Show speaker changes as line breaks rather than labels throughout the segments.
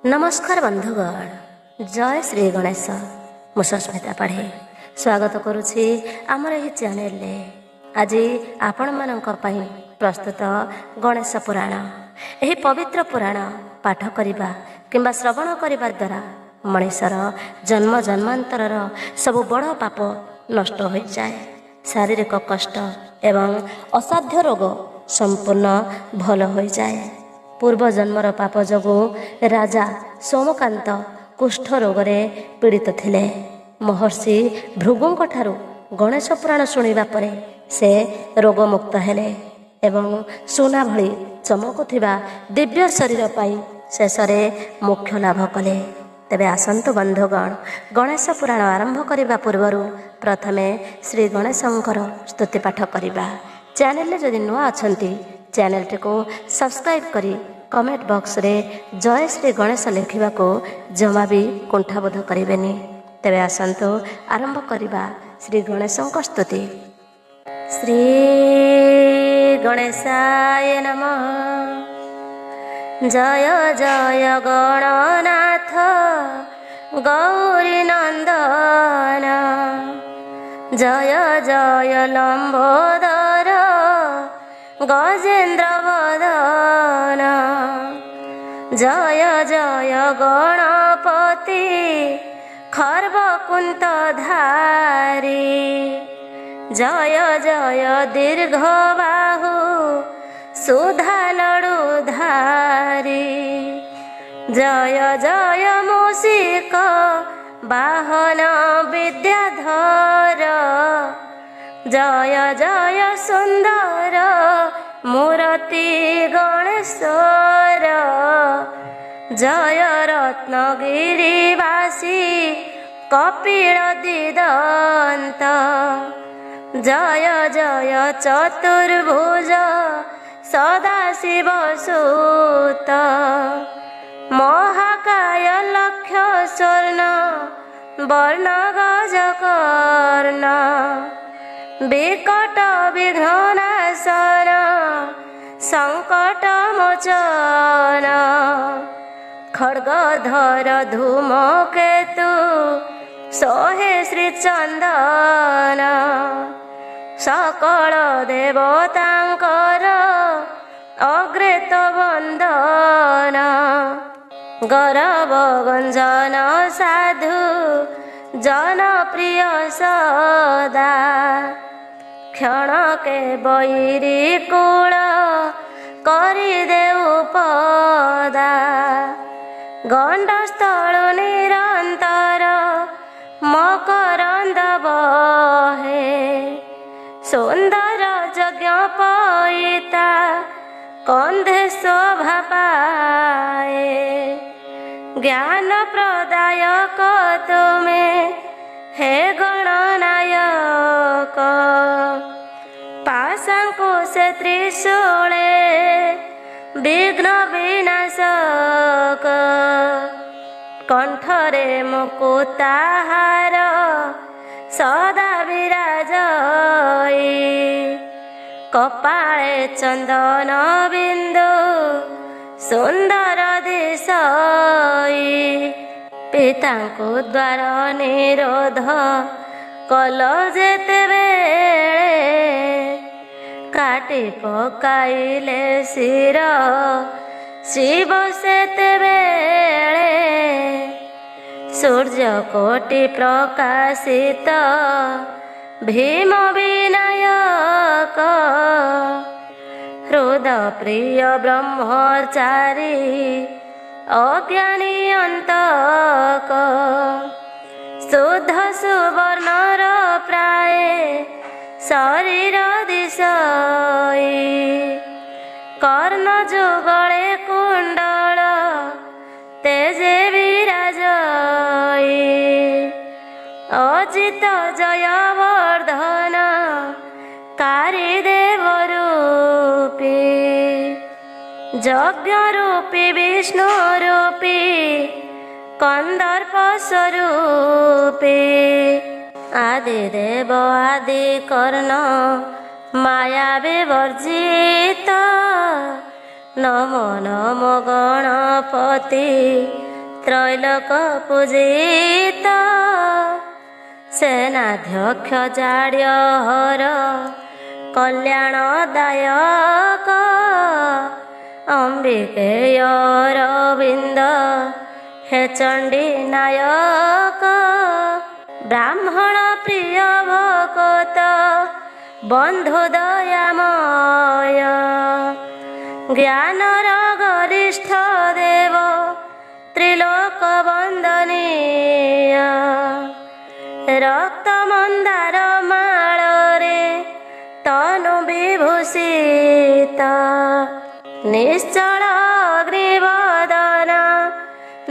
नमस्कार बंधुगण, जय श्री गणेश। मु सस्मिता पढ़े स्वागत करुछि आमर एही चैनल ले। आज आपण मानक पई प्रस्तुत गणेश पुराण। एही पवित्र पुराण पाठ करिबा किंबा श्रवण करिबा द्वारा मनुष्यर जन्म जन्मांतरर सबु बड़ पाप नष्ट हो जाए। शारीरिक कष्ट एवं असाध्य रोग संपूर्ण भल हो जाए। पूर्व जन्मर पाप जोगु राजा सोमकांत कुष्ठ रोगरे पीड़ित थिले। महर्षि भृगुंक ठारू गणेश पुराण शुणिबा परे से रोगमुक्त हेले एवं सुना भली चमकुथिबा दिव्य शरीर पाई शेषरे मोक्ष लाभ कले। तेबे आसंतु बंधुगण, गणेश पुराण आरंभ करने पूर्व प्रथमे श्री गणेशंकर स्तुति पाठ करवा। चैनल जदि नुआ अछंती चैनल को सब्सक्राइब करी कमेंट बॉक्स रे जय श्री गणेश लिखा को जमा भी कुंठाबोध करें। तेरे आसतु आरंभ करवा श्री गणेशंक स्तुति। श्री गणेशाय नमः। जय जय गणनाथ गौरी नंदन। जय जय लंबोदर गजेन्द्र वदन। जय जय गणपति खर्वकुंत धारी। जय जय दीर्घ बाहु सुधा लडु धारी। जय जय मूषिक वाहन विद्याधर। जय जय सुंदर मूर्ति गणेश्वर। जय रत्नगिरिवासी कपिल दिदंत। जय जय चतुर्भुज सदाशिव सुत। महाकाय लक्ष्य स्वर्ण वर्ण गजकर्ण। विकट विघ्ननाशन संकट मोचन। खड्गधर धूमकेतु सोहे श्री चंदन। सकल देवतांकर अग्रेत वंदन। गौरव गंजन साधु जनप्रिय सदा। क्षण के बैरी कूल करी देउ पदा। गंडस्थल निरंतर मकरंद बहे। सुंदर यज्ञ पईता कंधे शोभा पाए। ज्ञान प्रदायक तुमे हे गणनायक। पाशांकुश त्रिशूले विघ्न विनाशक। कंठरे मुकुताहार सदा विराजई। कपाळे चंदन बिंदु सुंदर दिशई। पितांको द्वार निरोध कल जेतेबेळे। काटी पकाइले शिर शिव सेतेबेळे। सूर्य कोटि प्रकाशित भीम विनायक। हृदय प्रिय ब्रह्मचारी अज्ञानी अंतक। शुद्ध सुवर्णर प्राय शरीर दिशई। कर्ण जुगले कुंडल तेजे विराजई। अजित जयवर्धन कारी देव रूपी। यज्ञ रूपी विष्णु रूपी कंदर्प स्वरूपी। आदि देव आदि कर्ण माया विवर्जित। नमो नमो गणपति त्रैलोक पूजित सेनाध्यक्ष जाड्य हर कल्याणदायक अंबिकेय अरविंद हे चंडी नायक ब्राह्मण प्रिय भगत बंधु दयामय ज्ञानर गरिष्ठ देव त्रिलोक वंदनीय रक्त मंदार माଳରେ तनु विभूषित निश्चल अग्निवदन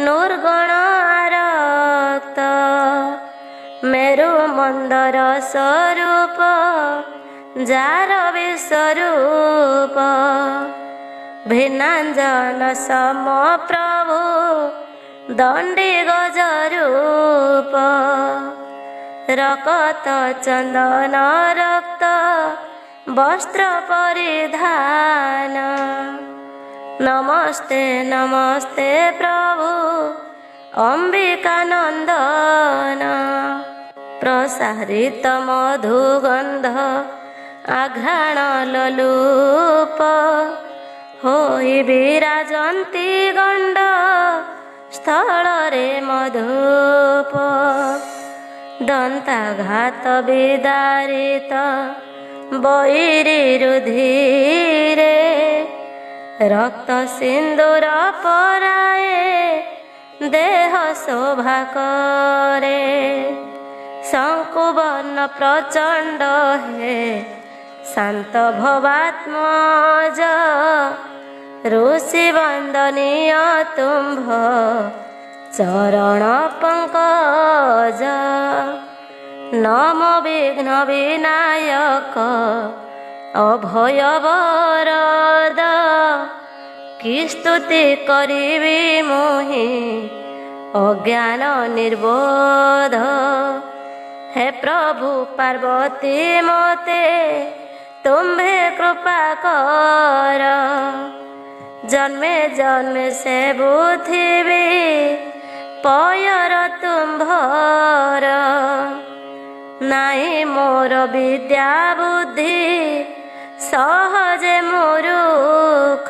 निर्गुण आरक्त मेरु मंदर स्वरूप जार विश्वरूप भिन्नांजन सम प्रभु दंडी गजरूप रकत चंदन रक्त वस्त्र परिधान नमस्ते नमस्ते प्रभु अंबिकानंदन प्रसारित मधुगंध आघ्राण ललूप होई विराजंती गंड स्थल रे मधुप दंताघात विदारित बैरी रुधिरे रक्त सिंदूर पराए देह शोभा करे शंकुवर्ण प्रचंड हे शांत भवात्मज ऋषि वंदनीय तुम्भ चरण पंकज नम विघ्न विनायक अभय वरद कि स्तुति करिबी मोहि अज्ञान निर्बोध हे प्रभु पार्वती मते तुम्भे कृपा कर जन्मे जन्मे से बुथिबी पयर तुम्भर नाई मोर विद्या बुद्धि सहजे मूर्ख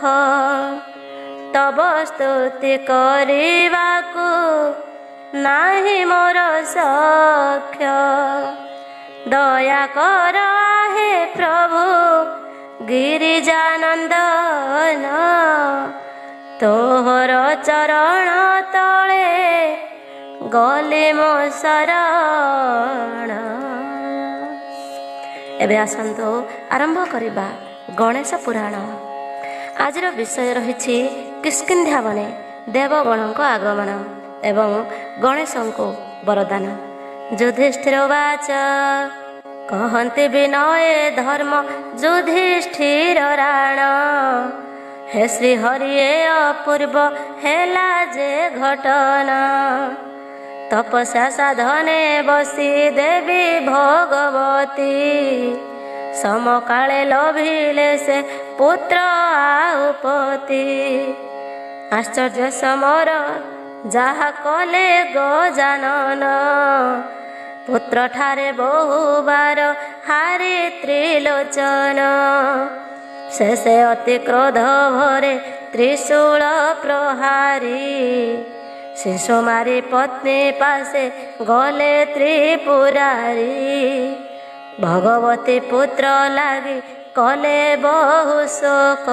तब स्तुति करिबाकु नाही मोर सख्य दया कर हे प्रभु गिरिजानंदन तोहर चरण तले गले मो शरण। एबे आसंतो आरंभ करिबा गणेश पुराण। आजिर विषय रही किष्किंध्या बने देवगणों आगमन एवं गणेशों वरदान। युधिष्ठिर वाच कहते विनय धर्म युधिष्ठिर राण हे श्री हरिये अपूर्व हेला जे घटना तपस्या साधने बसी देवी भगवती समकाले लभिले से पुत्र आहुपति आश्चर्य समर जहा कले गजानन पुत्र ठारे बहुबार हारी त्रिलोचन शेषे अति क्रोध भरे त्रिशूल प्रहारी शिशु मारी पत्नी पासे गले त्रिपुरारी भगवती पुत्र लागी कले बहु शोक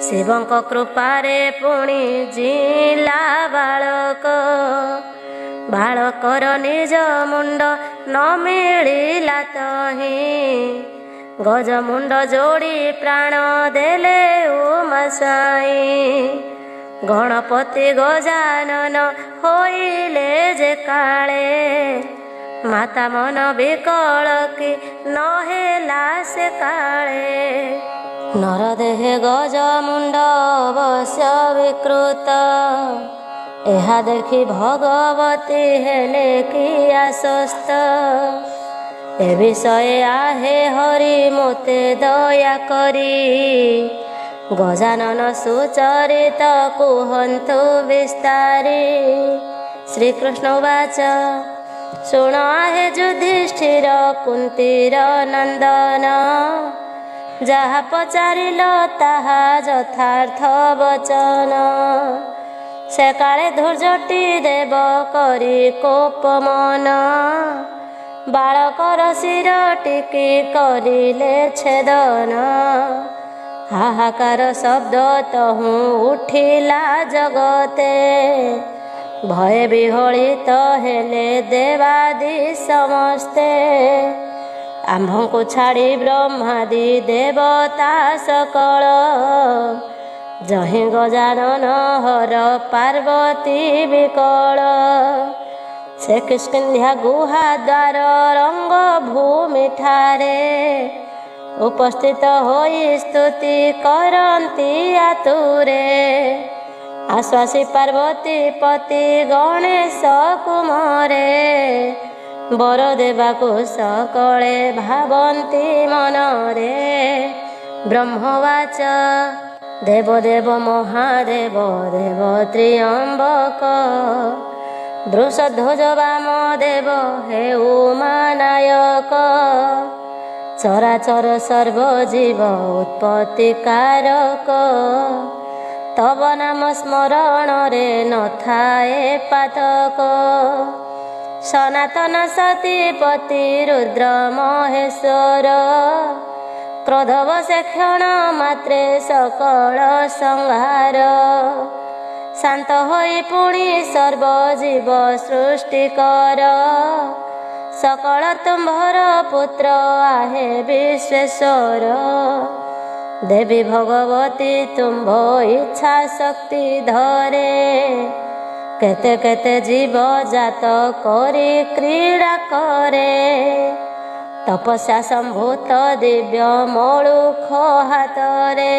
शिवंक कृपारे पुणी जिला बालक बालकर निज मुंड न मिलिला तही गज मुंड जोड़ी प्राण देले उमा साई गणपति गजानन होइले जे काले माता मन विकल कि नहेला से काले नरदेहे गज मुंड अवश्य विकृत ଏହା ଦେଖି ଭଗବତୀ ହେଲେ କି ଆଶ୍ୱସ୍ତ ଏ ବିଷୟ ଆହେ ହରି ମୋତେ ଦୟା କରି ଗଜାନନ ସୁଚରିତ କୁହନ୍ତୁ ବିସ୍ତାରି। ଶ୍ରୀକୃଷ୍ଣ ଉବାଚ ଶୁଣ ହେ ଯୁଧିଷ୍ଠିର କୁନ୍ତୀର ନନ୍ଦନ, ଯାହା ପଚାରିଲ ତାହା ଯଥାର୍ଥ ବଚନ। ସେ କାଳେ ଧୂର୍ଜଟି ଦେବ କରି କୋପମନ, ବାଳକର ଶିର ଟିକି କରିଲେ ଛେଦନ। ହାହାକାର ଶବ୍ଦ ତହୁଁ ଉଠିଲା ଜଗତେ, ଭୟ ବିହଳିତ ହେଲେ ଦେବାଦି ସମସ୍ତେ। ଆମ୍ଭଙ୍କୁ ଛାଡ଼ି ବ୍ରହ୍ମାଦି ଦେବତା ସକଳ, ଯହିଁ ଗଜାନନ ହର ପାର୍ବତୀ ବିକଳ। ସେ କିଷ୍କିନ୍ଧ୍ୟା ଗୁହା ଦ୍ୱାର ରଙ୍ଗ ଭୂମିଠାରେ, ଉପସ୍ଥିତ ହୋଇ ସ୍ତୁତି କରନ୍ତି ଆତୁରେ। ଆଶ୍ୱାସୀ ପାର୍ବତୀ ପତି ଗଣେଶ କୁମରେ, ବର ଦେବାକୁ ସକଳେ ଭାବନ୍ତି ମନରେ। ବ୍ରହ୍ମବାଚ ଦେବ ଦେବ ମହାଦେବ ଦେବ ତ୍ରିୟମ୍ବକ, ବୃଷଧ୍ୱଜ ବାମ ଦେବ ହେଉ ମାନାୟକ। ଚରାଚର ସର୍ବଜୀବ ଉତ୍ପତ୍ତି କାରକ, ତବ ନାମ ସ୍ମରଣରେ ନଥାଏ ପାତକ। ସନାତନ ସତୀପତି ରୁଦ୍ର ମହେଶ୍ୱର, କ୍ରୋଧ ବସେ କ୍ଷଣ ମାତ୍ରେ ସକଳ ସଂହାର। ଶାନ୍ତ ହୋଇ ପୁଣି ସର୍ବଜୀବ ସୃଷ୍ଟି କର, ସକଳ ତୁମ୍ଭର ପୁତ୍ର ଆହେ ବିଶ୍ୱେଶ୍ୱର। ଦେବୀ ଭଗବତୀ ତୁମ୍ଭ ଇଚ୍ଛା ଶକ୍ତି ଧରେ, କେତେ କେତେ ଜୀବ ଜାତ କରି କ୍ରୀଡ଼ା କରେ। ତପସ୍ୟା ସମ୍ଭୂତ ଦିବ୍ୟ ମଳୁଖ ହାତରେ,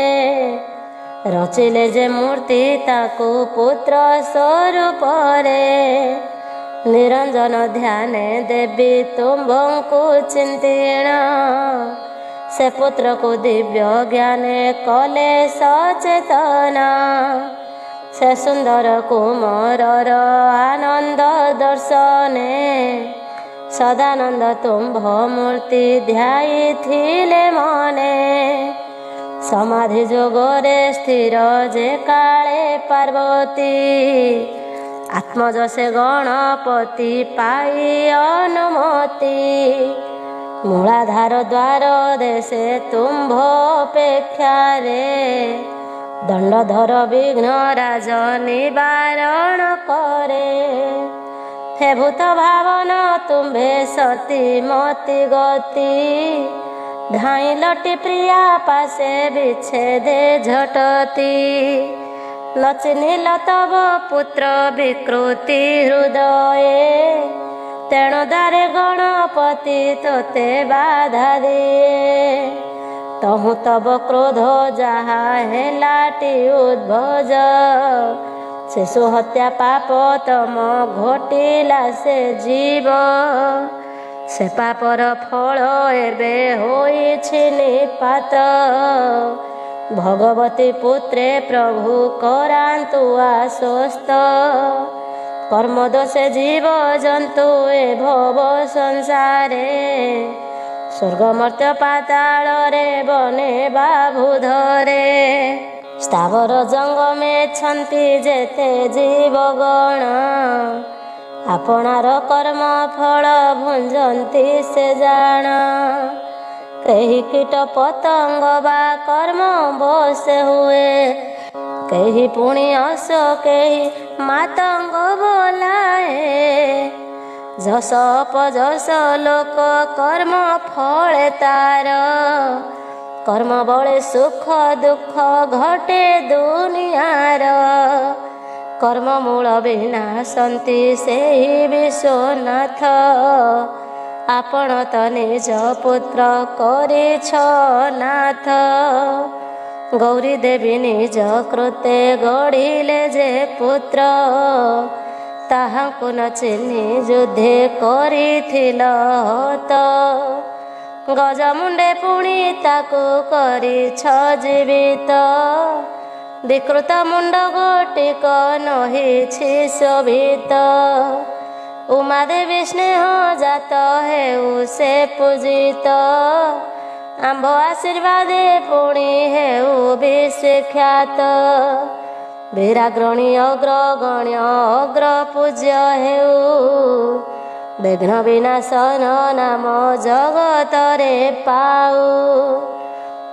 ରଚିଲେ ଯେ ମୂର୍ତ୍ତି ତାକୁ ପୁତ୍ର ସ୍ୱରୂପରେ। ନିରଞ୍ଜନ ଧ୍ୟାନେ ଦେବୀ ତୁମ୍ଭଙ୍କୁ ଚିନ୍ତିଣ, ସେ ପୁତ୍ରକୁ ଦିବ୍ୟ ଜ୍ଞାନେ କଲେ ସଚେତନ। ସେ ସୁନ୍ଦର କୁମରର ଆନନ୍ଦ ଦର୍ଶନେ, ସଦାନନ୍ଦ ତୁମ୍ଭ ମୂର୍ତ୍ତି ଧ୍ୟାଇଥିଲେ ମନେ। ସମାଧି ଯୋଗରେ ସ୍ଥିର ଯେ କାଳେ ପାର୍ବତୀ, ଆତ୍ମଜ ସେ ଗଣପତି ପାଇ ଅନୁମତି। ମୂଳାଧାର ଦ୍ୱାର ଦେଶେ ତୁମ୍ଭ ଅପେକ୍ଷାରେ, ଦଣ୍ଡଧର ବିଘ୍ନ ରାଜ ନିବାରଣ କରେ। ହେ ଭୂତ ଭାବନ ତୁମ୍ଭେ ସତୀ ମତି ଗତି, ଧାଇଁଲଟି ପ୍ରିୟା ପାଶେ ବିଚ୍ଛେଦେ ଝଟତି। ନଚିହ୍ନିଲ ତବ ପୁତ୍ର ବିକୃତି ହୃଦୟେ, ତେଣୁ ଦ୍ୱାରେ ଗଣପତି ତୋତେ ବାଧା ଦିଏ। ତହୁଁ ତବ କ୍ରୋଧ ଯାହା ହେଲାଟି ଉଦ୍ଭଜ, ଶିଶୁ ହତ୍ୟା ପାପ ତମ ଘଟିଲା ସେ ଜୀବ। ସେ ପାପର ଫଳ ଏବେ ହୋଇଛି ନିପାତ, ଭଗବତୀ ପୁତ୍ରେ ପ୍ରଭୁ କରାନ୍ତୁ ଆଶ୍ୱସ୍ତ। କର୍ମ ଦୋଷେ ଜୀବ ଜନ୍ତୁ ଏ ଭବ ସଂସାରେ, ସ୍ୱର୍ଗ ମର୍ତ୍ତ୍ୟ ପାତାଳରେ ବନେ ବାବୁଧରେ। ସ୍ଥାବର ଜଙ୍ଗମେଛନ୍ତି ଯେତେ ଜୀବଗଣ, ଆପଣାର କର୍ମ ଫଳ ଭୁଞ୍ଜନ୍ତି ସେ ଜାଣ। କେହି କୀଟ ପତଙ୍ଗ ବା କର୍ମ ବଶେ ହୁଏ, କେହି ପୁଣି ଅସ କେହି ମାତଙ୍ଗ ବୋଲାଏ। ଯଶ ଅପଯଶ ଲୋକ କର୍ମ ଫଳେ ତାର, କର୍ମ ବଳେ ସୁଖ ଦୁଃଖ ଘଟେ ଦୁନିଆର। କର୍ମ ମୂଳ ବିନାଶନ୍ତି ସେହି ବିଶ୍ୱନାଥ, ଆପଣ ତ ନିଜ ପୁତ୍ର କରିଛ ନାଥ। ଗୌରୀ ଦେବୀ ନିଜ କୃତେ ଗଢ଼ିଲେ ଯେ ପୁତ୍ର, ତାହାଙ୍କୁ ନ ଚିହ୍ନି ଯୁଦ୍ଧେ କରିଥିଲ ହତ। ଗଜମୁଣ୍ଡେ ପୁଣି ତାକୁ କରିଛ ଜୀବିତ। ବିକୃତ ମୁଣ୍ଡ ଗୋଟିକ ନହିଛି ଶୋଭିତ। ଉମାଦେବୀ ସ୍ନେହ ଜାତ ହେଉ ସେ ପୂଜିତ। ଆମ୍ଭ ଆଶୀର୍ବାଦେ ପୁଣି ହେଉ ବିଶ୍ୱଖ୍ୟାତ। ବିରାଗ୍ରଣୀ ଅଗ୍ରଗଣ୍ୟ ଅଗ୍ର ପୂଜ୍ୟ ହେଉ। ବିଘ୍ନ ବିନାଶନ ନାମ ଜଗତରେ ପାଉ।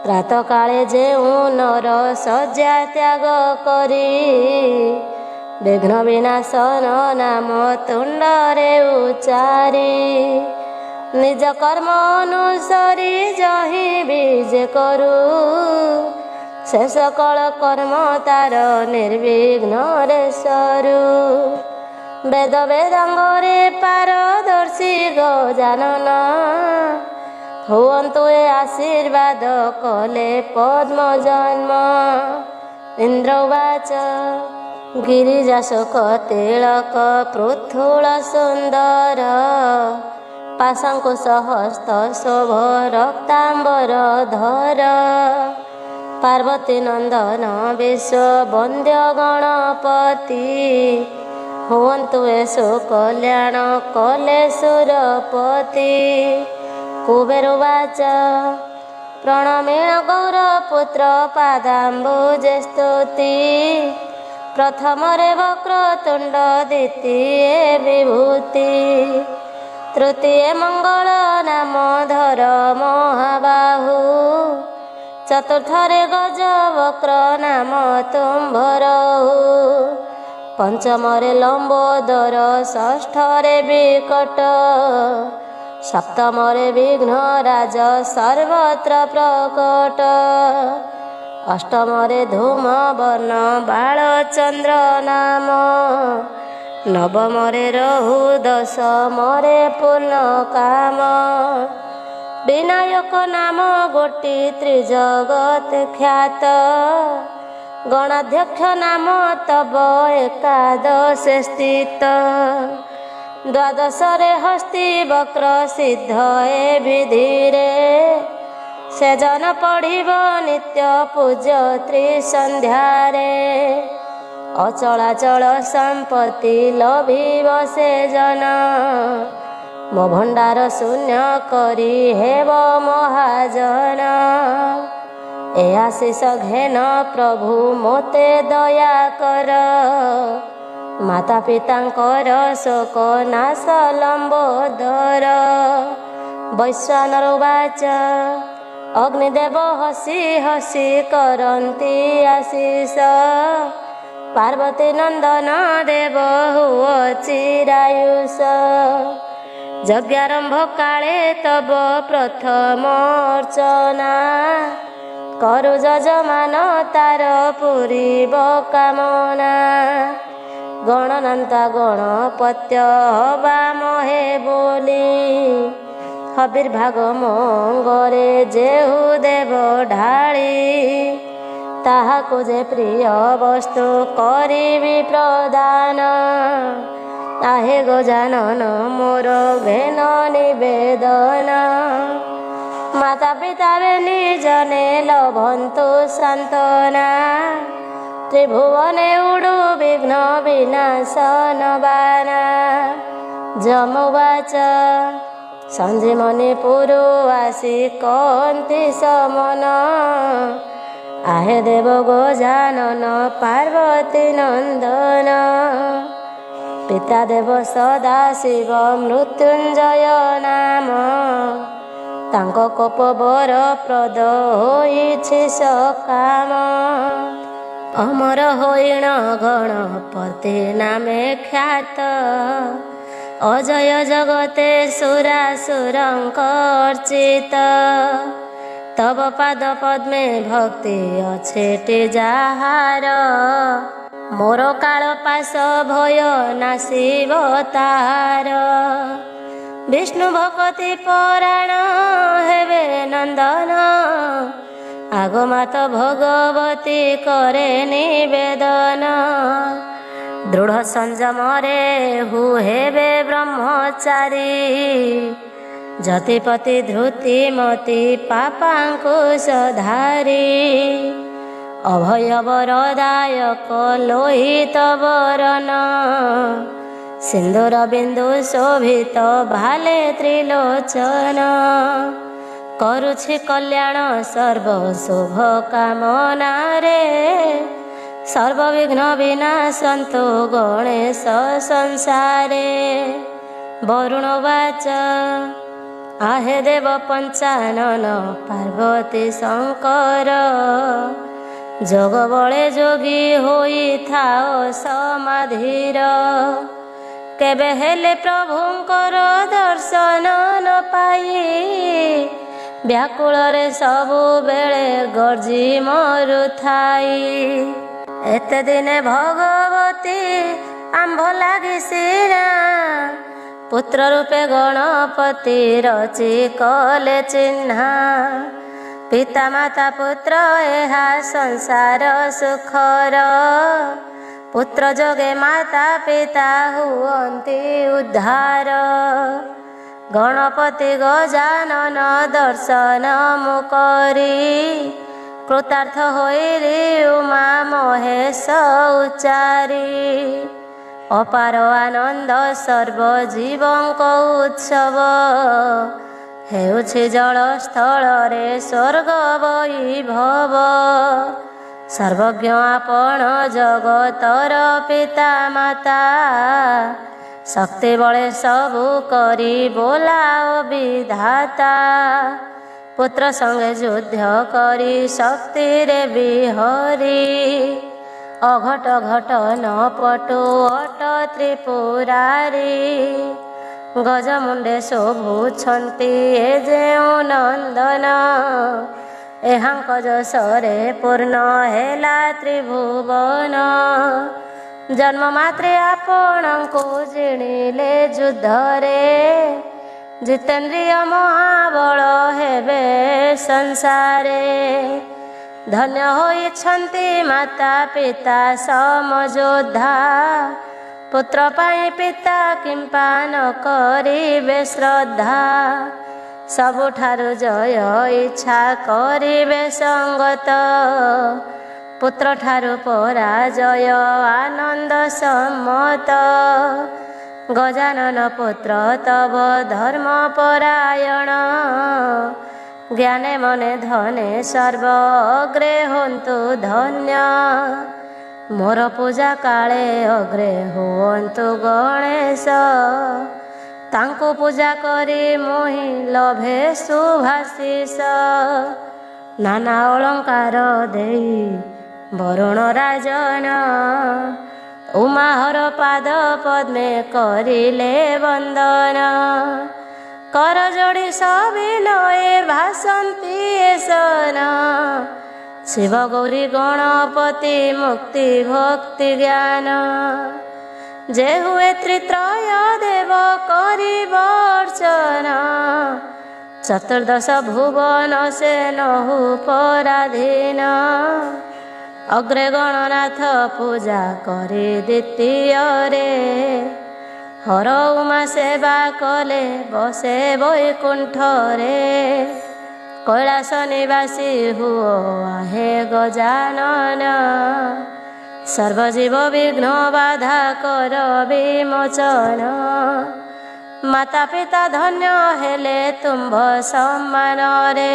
ପ୍ରାତଃକାଳେ ଯେଉଁ ନର ଶଯ୍ୟା ତ୍ୟାଗ କରି। ବିଘ୍ନ ବିନାଶନ ନାମ ତୁଣ୍ଡରେ ଉଚାରି। ନିଜ କର୍ମ ଅନୁସରି ଯହିଁ ବିଜେ କରୁ। ସେ ସକଳ କର୍ମ ତାର ନିର୍ବିଘ୍ନରେ ସରୁ। ବେଦ ବେଦାଙ୍ଗରେ ପାରଦର୍ଶୀ ଗଜାନନ। ହୁଅନ୍ତୁ ଏ ଆଶୀର୍ବାଦ କଲେ ପଦ୍ମ ଜନ୍ମ। ଇନ୍ଦ୍ର ଉବାଚ ଗିରିଜାଶୋକ ତିଳକ ପୃଥୁଳ ସୁନ୍ଦର। ପାଶାଙ୍କୁଶ ହସ୍ତ ଶୋଭ ରକ୍ତାମ୍ବର ଧର। ପାର୍ବତୀ ନନ୍ଦନ ବିଶ୍ୱ ବନ୍ଦ୍ୟ ଗଣପତି। ହୁଅନ୍ତୁ ଏସୁ କଲ୍ୟାଣ କଲେ ସୁରପତି। କୁବେର ଉବାଚ ପ୍ରଣମେଣ ଗୌର ପୁତ୍ର ପାଦାମ୍ବୁଜେ ସ୍ତୁତି। ପ୍ରଥମରେ ବକ୍ରତୁଣ୍ଡ ଦ୍ୱିତୀୟ ବିଭୂତି। ତୃତୀୟ ମଙ୍ଗଳ ନାମ ଧର ମହାବାହୁ। ଚତୁର୍ଥରେ ଗଜ ବକ୍ର ନାମ ତୁମ୍ଭରହୁ। ପଞ୍ଚମରେ ଲମ୍ବୋଦର ଷଷ୍ଠରେ ବିକଟ। ସପ୍ତମରେ ବିଘ୍ନରାଜ ସର୍ବତ୍ର ପ୍ରକଟ। ଅଷ୍ଟମରେ ଧୂମ ବର୍ଣ୍ଣ ବାଳଚନ୍ଦ୍ର ନାମ। ନବମରେ ରହୁ ଦଶମରେ ପୂର୍ଣ୍ଣ କାମ। ବିନାୟକ ନାମ ଗୋଟି ତ୍ରିଜଗତ ଖ୍ୟାତ। ଗଣାଧ୍ୟକ୍ଷ ନାମ ତବ ଏକାଦଶେ ସ୍ଥିତ। ଦ୍ୱାଦଶରେ ହସ୍ତି ବକ୍ର ସିଦ୍ଧ ଏ ବିଧିରେ। ସେ ଜନ ପଢ଼ିବ ନିତ୍ୟ ପୂଜ୍ୟ ତ୍ରିସନ୍ଧ୍ୟାରେ। ଅଚଳାଚଳ ସମ୍ପତ୍ତି ଲଭିବ ସେ ଜନ। ମୋ ଭଣ୍ଡାର ଶୂନ୍ୟ କରି ହେବ ମହାଜନ। ଏ ଆଶିଷ ଘେନ ପ୍ରଭୁ ମୋତେ ଦୟା କର। ମାତା ପିତାଙ୍କର ଶୋକ ନାଶ ଲମ୍ବୋଦର। ବୈଶ୍ୱାନର ଉବାଚ ଅଗ୍ନିଦେବ ହସି ହସି କରନ୍ତି ଆଶିଷ। ପାର୍ବତୀ ନନ୍ଦନ ଦେବ ହୁଅ ଚିରାୟୁଷ। ଯଜ୍ଞାରମ୍ଭ କାଳେ ତବ ପ୍ରଥମ ଅର୍ଚ୍ଚନା। କରୁ ଯଜମାନ ତାର ପୂରିବ କାମନା। ଗଣନାନ୍ତା ଗଣପତ୍ୟ ହବା ମହେ ବୋଲି। ହବିର୍ଭାଗ ମଙ୍ଗରେ ଯେହୁ ଦେବ ଢାଳି। ତାହାକୁ ଯେ ପ୍ରିୟ ବସ୍ତୁ କରିବି ପ୍ରଦାନ। ଆହେ ଗଜାନନ ମୋର ଘେନ ନିବେଦନ। ମାତା ପିତା ବେନି ଜନେ ଲଭନ୍ତୁ ସାନ୍ତ୍ୱନା। ତ୍ରିଭୁବନେ ଉଡୁ ବିଘ୍ନ ବିନାଶନ ବାନା। ଯମ ଉବାଚ ସଞ୍ଜୀମନି ପୁରୁ ଆସି କନ୍ତି ସମନ। आहे देव गजानन पार्वती नंदन पिता देव सदा शिव मृत्युंजय नाम तांको कोप बर प्रद होइछि सकाम अमर होइण गणपति नामे ख्यात अजय जगते सुरासुरंक अर्चित तब पाद पद्मे भक्ति अछेटे जाहार मोर काल पास भय नासिब तार विष्णु भक्ति पराण हेबे नंदन आगमात भगवती करे निवेदन दृढ़ संयम रे हेबे ब्रह्मचारी ଯତିପତି ଧୃତିମତି ପାପାଙ୍କୁଶ ଧାରି ଅଭୟ ବରଦାୟକ ଲୋହିତ ବରନ ସିନ୍ଦୁର ବିନ୍ଦୁ ଶୋଭିତ ଭାଲେ ତ୍ରିଲୋଚନ କରୁଛି କଲ୍ୟାଣ ସର୍ବ ଶୁଭ କାମନାରେ ସର୍ବବିଘ୍ନ ବିନାଶନ୍ତୁ ଗଣେଶ ସଂସାରେ। ବରୁଣ ବାଚ आहे देव पंचानन पार्वती शंकर जोग बले जोगी होई थाओ समाधीर केबे हेले प्रभुंकर दर्शन न पाई व्याकुल रे सबु बेले गर्जी मरुथाई। एते दिने भगवती आंभ लागी सिरा पुत्र रूपे गणपति रचि कले चिन्हा पिता माता पुत्र एहा संसार सुखर पुत्र जोगे माता पिता हुअन्ति उद्धार। गणपति गजानन दर्शन मुकरी कृतार्थ होइली उमा महेश उच्चारी अपार आनंद सर्वजीवंक उत्सव हेउछि जल स्थल रे स्वर्ग वैभव सर्वज्ञ आपण जगतर पिता माता शक्ति बळे सबु करी बोलाओ विधाता पुत्र संगे युद्ध करी शक्ति रे बिहरी अघट घट न पटु अट त्रिपुरारी गजमुंडे शोभुछन्ति ए जेउ नंदन एहांक जसरे पूर्ण हेला त्रिभुवन जन्म मात्रे आपणंकु जिणिले युद्धरे जितेन्द्रिय महाबल हेबे संसारे धन्य होइछन्ति माता पिता समयोद्धा पुत्र पाई पिता किंपा न करिबे श्रद्धा सबुठारु जय इच्छा करिबे संगत पुत्र ठारु पराजय आनंद सम्मत गजानन पुत्र तव धर्म परायण ज्ञाने मने धने सर्व अग्रे हन्तु धन्य मोर पूजा काले अग्रे हुअन्तु गणेश तांको पूजा करी मोहि लभे शुभाशीष नाना अलंकार देई वरुण राजन उमाहर पाद पद्मे करिले वंदन कर जोड़ी सविनये भासन्ति सन शिव गौरी गणपति मुक्ति भक्ति ज्ञान जे हुए त्रित्रय देव करी वर्चन चतुर्दश भुवन से नहु पराधीन अग्रे गणनाथ पूजा करी द्वितीय रे हर उमा सेवा कले बसे वैकुंठ रे कैलास निवासी हुओ आहे गजानन सर्वजीव विघ्न बाधा कर विमोचन माता पिता धन्य हेले तुम्भ सम्मान रे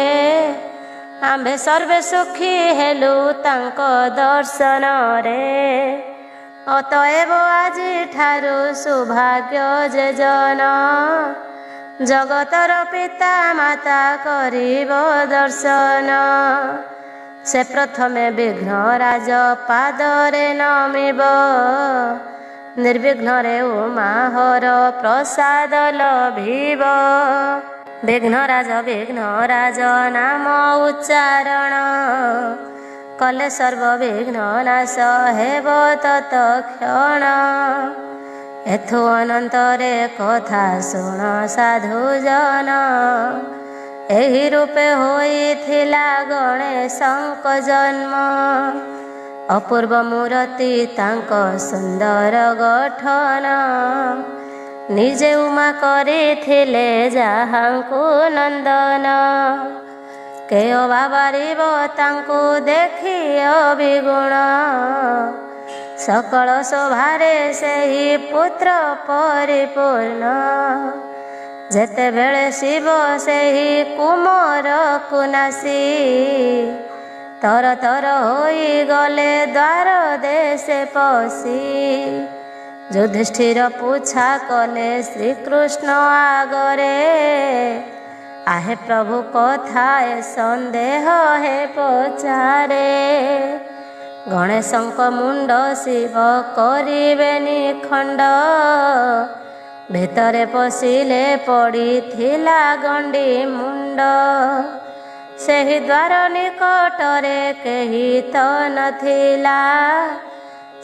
आम्भे सर्वे सुखी हेलु तांक दर्शन रे अतएव आजि ठारु सौभाग्य जे जन जगतर पिता माता करिब दर्शन से प्रथमे विघ्न राज पादरे नमिब निर्विघ्न रे उमाहर प्रसाद लभिब विघ्न राज नाम उच्चारण कले सर्व विघ्न नाश हेब तत्क्षण एथु अनंतरे कथा शुण साधु जन एही रूपे होइथिला गणेशंक जन्म अपूर्व मूर्ति तांक सुंदर गठन ନିଜେ ଉମା କରିଥିଲେ ଯାହାଙ୍କୁ ନନ୍ଦନ। କେ ଅବା ବାରିବ ତାଙ୍କୁ ଦେଖି ଅବିଗୁଣ, ସକଳ ଶୋଭାରେ ସେହି ପୁତ୍ର ପରିପୂର୍ଣ୍ଣ। ଯେତେବେଳେ ଶିବ ସେହି କୁମରକୁ ନାସି, ତର ତର ହୋଇଗଲେ ଦ୍ୱାର ଦେଶେ ପଶି। ଯୁଧିଷ୍ଠିର ପୁଛା କଲେ ଶ୍ରୀକୃଷ୍ଣ ଆଗରେ, ଆହେ ପ୍ରଭୁ କଥାଏ ସନ୍ଦେହ ହେ ପଚାରେ। ଗଣେଶଙ୍କ ମୁଣ୍ଡ ଶିବ କରିବେନି ଖଣ୍ଡ, ଭିତରେ ପଶିଲେ ପଡ଼ିଥିଲା ଗଣ୍ଡି ମୁଣ୍ଡ। ସେହି ଦ୍ୱାର ନିକଟରେ କେହି ତ ନଥିଲା,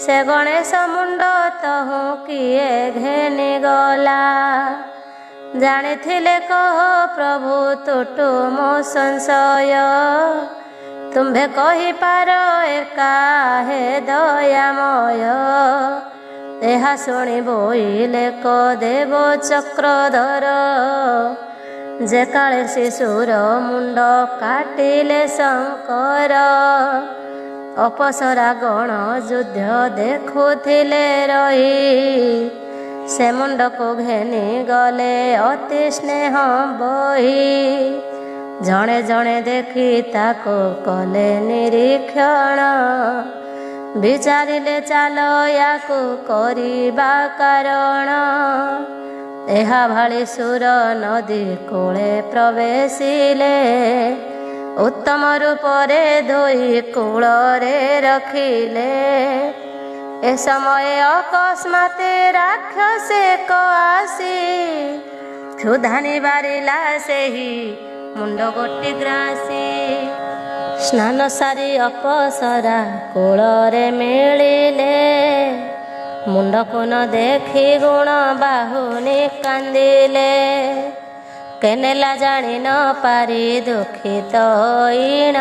ସେ ଗଣେଶ ମୁଣ୍ଡ ତହୁଁ କିଏ ଘେନିଗଲା। ଜାଣିଥିଲେ କହ ପ୍ରଭୁ ତୁଟୁ ମୋ ସଂଶୟ, ତୁମ୍ଭେ କହିପାର ଏକା ହେ ଦୟାମୟ। ଏହା ଶୁଣି ବୋଇଲେ କ ଦେବ ଚକ୍ରଧର, ଯେ କାଳେ ଶିଶୁର ମୁଣ୍ଡ କାଟିଲେ ଶଙ୍କର। ଅପସରା ଗଣ ଯୁଦ୍ଧ ଦେଖୁଥିଲେ ରହି, ସେ ମୁଣ୍ଡକୁ ଘେନି ଗଲେ ଅତି ସ୍ନେହ ବହି। ଜଣେ ଜଣେ ଦେଖି ତାକୁ କଲେ ନିରୀକ୍ଷଣ, ବିଚାରିଲେ ଚାଲ ୟାକୁ କରିବା କାରଣ। ଏହା ଭଳି ସୁର ନଦୀ କୂଳେ ପ୍ରବେଶିଲେ, ଉତ୍ତମ ରୂପରେ ଧୋଇ କୂଳରେ ରଖିଲେ। ଏ ସମୟ ଅକସ୍ମାତେ ରାକ୍ଷସେ କ ଆସି, କ୍ଷୁଧାନି ବାରିଲା ସେହି ମୁଣ୍ଡ ଗୋଟି ଗ୍ରାସି। ସ୍ନାନ ସାରି ଅପସରା କୂଳରେ ମିଳିଲେ, ମୁଣ୍ଡକୁ ନ ଦେଖି ଗୁଣ ବାହୁନି କାନ୍ଦିଲେ। କେନେଲା ଜାଣି ନ ପାରି ଦୁଃଖିତ ହୋଇଣ,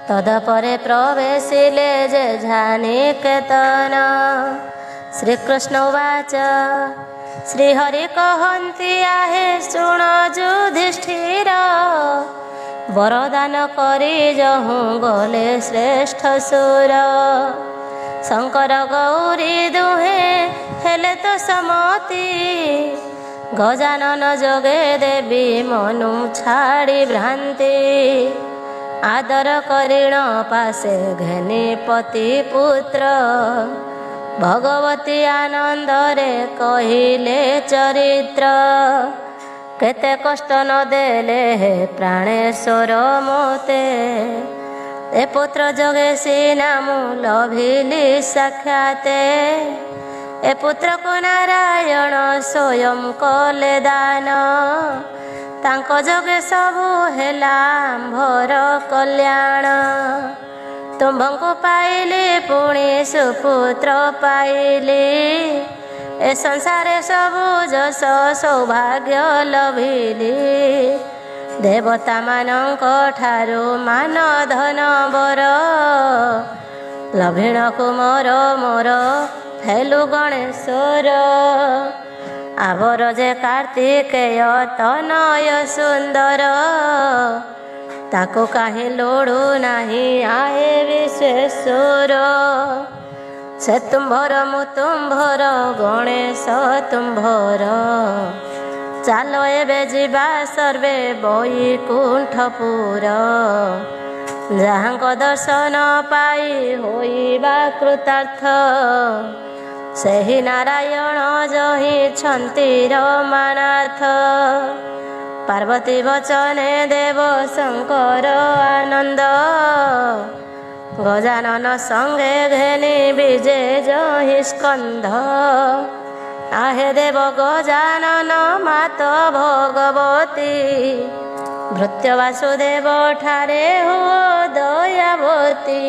ତଦପରେ ପ୍ରବେଶିଲେ ଯେ ଝାନିକେତନ। ଶ୍ରୀକୃଷ୍ଣ ଉବାଚ ଶ୍ରୀହରି କହନ୍ତି ଆହେ ଶୁଣ ଯୁଧିଷ୍ଠିର, ବରଦାନ କରି ଯହୁଁ ଗଲେ ଶ୍ରେଷ୍ଠ ସୁର। ଶଙ୍କର ଗୌରୀ ଦୁହେଁ ହେଲେ ତ ସମତି, ଗଜାନନ ଯୋଗେ ଦେବୀ ମନୁ ଛାଡ଼ି ଭ୍ରାନ୍ତି। ଆଦର କରିଣ ପାଶେ ଘେନି ପତି ପୁତ୍ର, ଭଗବତୀ ଆନନ୍ଦରେ କହିଲେ ଚରିତ୍ର। କେତେ କଷ୍ଟ ନ ଦେଲେ ହେ ପ୍ରାଣେଶ୍ୱର ମୋତେ, ଏ ପୁତ୍ର ଯୋଗେ ସିନା ମୁଁ ଲଭିଲି ସାକ୍ଷାତେ। ଏ ପୁତ୍ରକୁ ନାରାୟଣ ସ୍ୱୟଂ କଲେ ଦାନ, ତାଙ୍କ ଯୋଗେ ସବୁ ହେଲା ଆମ୍ଭର କଲ୍ୟାଣ। ତୁମ୍ଭଙ୍କୁ ପାଇଲି ପୁଣି ସୁପୁତ୍ର ପାଇଲି, ଏ ସଂସାରେ ସବୁ ଯଶ ସୌଭାଗ୍ୟ ଲଭିଲି। ଦେବତା ମାନଙ୍କ ଠାରୁ ମାନ ଧନ ବର, ଲଭିଣକୁ ମୋର ମୋର ହେଲୁ ଗଣେଶ୍ୱର। ଆବର ଯେ କାର୍ତ୍ତିକେୟ ତନୟ ସୁନ୍ଦର, ତାକୁ କାହିଁ ଲୋଡ଼ୁ ନାହିଁ ଆହେ ବିଶ୍ୱେଶ୍ୱର। ସେ ତୁମ୍ଭର ମୁଁ ତୁମ୍ଭର ଗଣେଶ ତୁମ୍ଭର, ଚାଲ ଏବେ ଯିବା ସର୍ବେ ବୈକୁଣ୍ଠପୁର। ଯାହାଙ୍କ ଦର୍ଶନ ପାଇ ହୋଇବା କୃତାର୍ଥ, ସେହି ନାରାୟଣ ଜହିଛନ୍ତି ରମାନାଥ। ପାର୍ବତୀ ବଚନେ ଦେବ ଶଙ୍କର ଆନନ୍ଦ, ଗଜାନନ ସଙ୍ଗେ ଘେନି ବିଜେ ଜହି ସ୍କନ୍ଧ। आहे देव गजानन मात भगवती भृत्य वासुदेव ठारे हुओ दयावती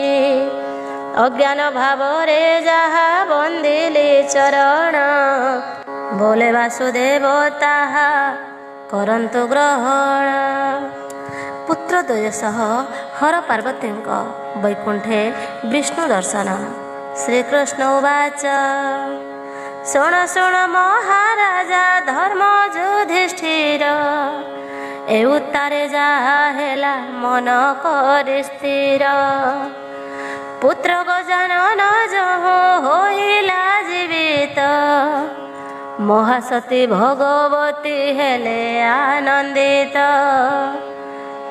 अज्ञान भाव रे जहा बंदिली चरण बोले वासुदेव ताहा करंतु ग्रहण। पुत्रद्वय सह हर पार्वती वैकुंठे विष्णु दर्शन। श्रीकृष्ण उवाच ଶୁଣ ଶୁଣ ମହାରାଜା ଧର୍ମ ଯୁଧିଷ୍ଠିର, ଏ ଉତ୍ତାରେ ଯାହା ହେଲା ମନ କରି ସ୍ଥିର। ପୁତ୍ର ଗଜାନନ ଯହୁଁ ହୋଇଲା ଜୀବିତ, ମହାସତୀ ଭଗବତୀ ହେଲେ ଆନନ୍ଦିତ।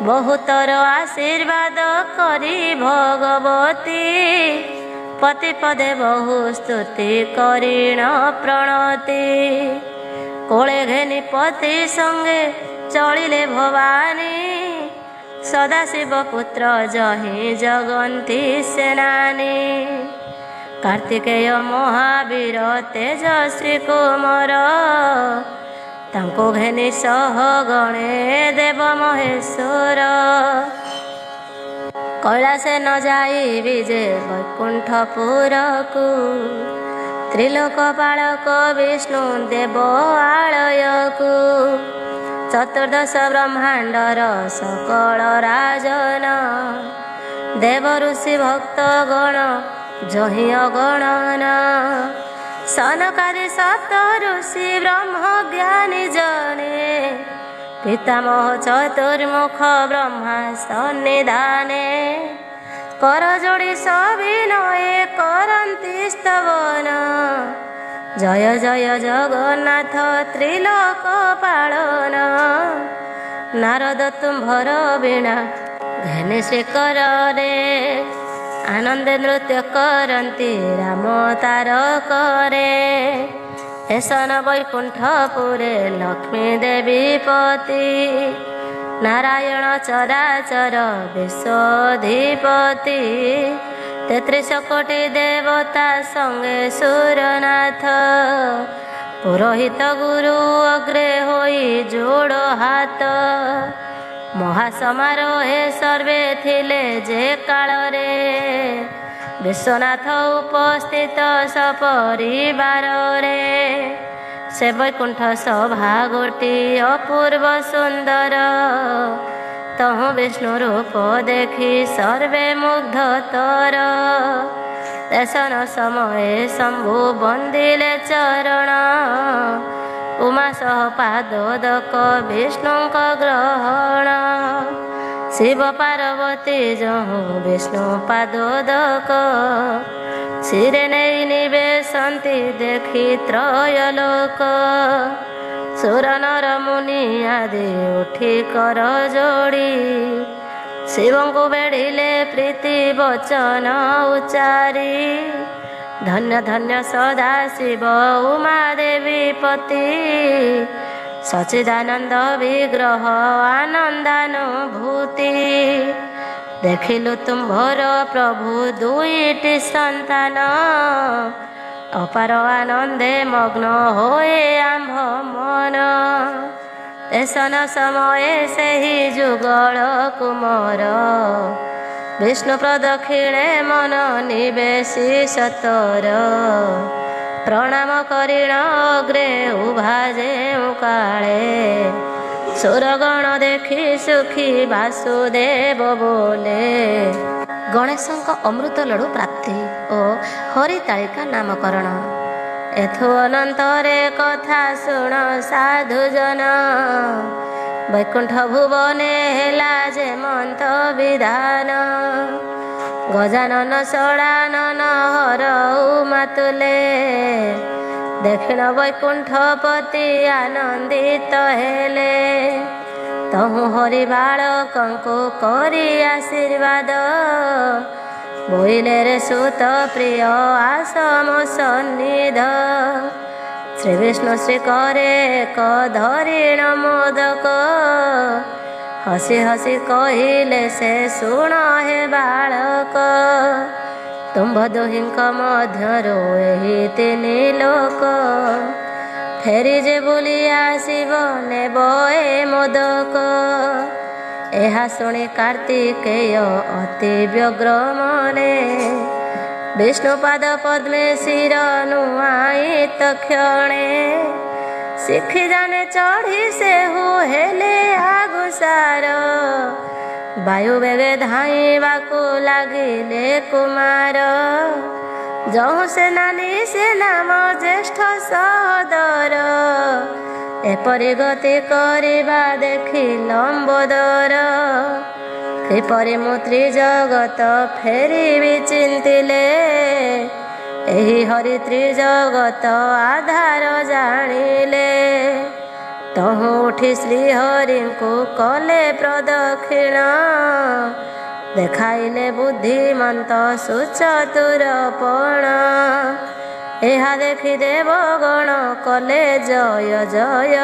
ବହୁତର ଆଶୀର୍ବାଦ କରି ଭଗବତୀ, ପତି ପଦେ ବହୁ ସ୍ତୁତି କରିଣ ପ୍ରଣତି। କୋଳେ ଘେନି ପତି ସଙ୍ଗେ ଚଳିଲେ ଭବାନୀ, ସଦାଶିବ ପୁତ୍ର ଯହିଁ ଜଗନ୍ତି ସେନାନୀ। କାର୍ତ୍ତିକେୟ ମହାବୀର ତେଜଶ୍ରୀ କୁମର, ତାଙ୍କୁ ଘେନି ସହ ଗଣେ ଦେବ ମହେଶ୍ୱର। କୈଳାସେ ନ ଯାଇବି ଯେ ବୈକୁଣ୍ଠପୁରକୁ, ତ୍ରିଲୋକ ପାଳକ ବିଷ୍ଣୁ ଦେବ ଆଳୟକୁ। ଚତୁର୍ଦ୍ଦଶ ବ୍ରହ୍ମାଣ୍ଡର ସକଳ ରାଜନ, ଦେବ ଋଷି ଭକ୍ତ ଗଣ ଯହିଁ ଅଗଣନ। ସନକାଦି ସପ୍ତ ଋଷି ବ୍ରହ୍ମ ଜ୍ଞାନୀ ଜନେ, ପିତାମହ ଚତୁର୍ମୁଖ ବ୍ରହ୍ମା ସନ୍ନିଧାନେ। କର ଯୋଡ଼ି ସବିନୟ କରନ୍ତି ସ୍ତବନ, ଜୟ ଜୟ ଜଗନ୍ନାଥ ତ୍ରିଲୋକ ପାଳନ। ନାରଦ ତୁମ୍ଭର ବୀଣା ଘେନି ଶ୍ରୀକରରେ, ଆନନ୍ଦେ ନୃତ୍ୟ କରନ୍ତି ରାମ ତାରକରେ। ଏସନ ବୈକୁଣ୍ଠପୁରେ ଲକ୍ଷ୍ମୀ ଦେବୀ ପତି, ନାରାୟଣ ଚରାଚର ବିଶ୍ୱଧିପତି। 33 କୋଟି ଦେବତା ସଙ୍ଗେ ସୁରନାଥ, ପୁରୋହିତ ଗୁରୁ ଅଗ୍ରେ ହୋଇ ଯୋଡ଼ ହାତ। ମହାସମାରୋହେ ସର୍ବେ ଥିଲେ ଯେ କାଳରେ, ବିଶ୍ୱନାଥ ଉପସ୍ଥିତ ସପରିବାରରେ। ସେ ବୈକୁଣ୍ଠ ସଭା ଗୋଟି ଅପୂର୍ବ ସୁନ୍ଦର, ତହୁଁ ବିଷ୍ଣୁ ରୂପ ଦେଖି ସର୍ବେ ମୁଗ୍ଧ ତର। ଦର୍ଶନ ସମୟେ ଶମ୍ଭୁ ବନ୍ଦିଲେ ଚରଣ, ଉମା ସହ ପାଦୋଦକ ବିଷ୍ଣୁଙ୍କ ଗ୍ରହଣ। ଶିବ ପାର୍ବତୀ ଯହୁଁ ବିଷ୍ଣୁ ପାଦୋଦକ, ଶିରେ ନେଇ ନିବେଶନ୍ତି ଦେଖି ତ୍ରୟଲୋକ। ସୁର ନର ମୁନି ଆଦି ଉଠି କର ଯୋଡ଼ି, ଶିବଙ୍କୁ ବେଢ଼ିଲେ ପ୍ରୀତି ବଚନ ଉଚାରି। ଧନ୍ୟ ଧନ୍ୟ ସଦା ଶିବ ଉମା ଦେବୀ ପତି, ସଚିଦାନନ୍ଦ ବିଗ୍ରହ ଆନନ୍ଦାनुभୂତି। ଦେଖିଲୁ ତୁମ୍ଭର ପ୍ରଭୁ ଦୁଇଟି ସନ୍ତାନ, ଅପାର ଆନନ୍ଦେ ମଗ୍ନ ହୋଏ ଆମ୍ଭ ମନ। ଏସନ ସମୟେ ସେହି ଯୁଗଳ କୁମର, ବିଷ୍ଣୁ ପ୍ରଦକ୍ଷିଣେ ମନ ନିବେଶି ସତର। ପ୍ରଣାମ କରିଣ ଅଗ୍ରେ ଉଭା ଯେଉଁ କାଳେ, ସୁରଗଣ ଦେଖି ସୁଖୀ ବାସୁଦେବ ବୋଲେ। ଗଣେଶଙ୍କ ଅମୃତ ଲଡ଼ୁ ପ୍ରାପ୍ତି ଓ ହରିତାଳିକା ନାମକରଣ। ଏଥୁ ଅନନ୍ତରେ କଥା ଶୁଣ ସାଧୁଜନ, ବୈକୁଣ୍ଠ ଭୁବନେ ହେଲା ଯେ ମନ୍ତ ବିଧାନ। ଗଜାନନ ଷଡ଼ାନନ ହରଉ ମାତୁଲେ, ଦକ୍ଷିଣ ବୈକୁଣ୍ଠପତି ଆନନ୍ଦିତ ହେଲେ। ତହୁଁ ହରି ବାଳକଙ୍କୁ କରି ଆଶୀର୍ବାଦ, ବୋଇଲେ ରେ ସୁତ ପ୍ରିୟ ଆସ ମୋ ସନ୍ନିଧ। ଶ୍ରୀ ବିଷ୍ଣୁ ଶ୍ରୀ କରେ ଏକ ଧରିଣ ମୋଦକ, ହସି ହସି କହିଲେ ସେ ଶୁଣ ହେ ବାଳକ। ତୁମ୍ଭ ଦୁହିଁଙ୍କ ମଧ୍ୟରୁ ଏହି ତିନି ଲୋକ, ଫେରି ଯେ ବୁଲି ଆସିବ ନେବ ଏ ମୋଦକ। ଏହା ଶୁଣି କାର୍ତ୍ତିକେୟ ଅତି ବ୍ୟଗ୍ର ମନେ, ବିଷ୍ଣୁ ପାଦ ପଦ୍ମେ ଶିର ନୁଆଁଇ ତକ୍ଷଣେ। ଶିଖି ଜାନେ ଚଢ଼ି ସେହୁ ହେଲେ ଆଗୁସାର, ବାୟୁ ବେଗେ ଧାଇଁବାକୁ ଲାଗିଲେ କୁମାର। ଯହୁଁ ସେନାନୀ ସେ ନାମ ଜ୍ୟେଷ୍ଠ ସହୋଦର, ଏପରି ଗତି କରିବା ଦେଖି ଲମ୍ବୋଦର। କିପରି ମୁଁ ତ୍ରିଜଗତ ଫେରିବି ଚିନ୍ତିଲେ, ଏହି ହରି ତ୍ରିଜଗତ ଆଧାର ଜାଣିଲେ। ତହୁଁ ଉଠି ଶ୍ରୀହରିଙ୍କୁ କଲେ ପ୍ରଦକ୍ଷିଣ, ଦେଖାଇଲେ ବୁଦ୍ଧିମନ୍ତ ସୁଚତୁରପଣ। ଏହା ଦେଖି ଦେବଗଣ କଲେ ଜୟ ଜୟ,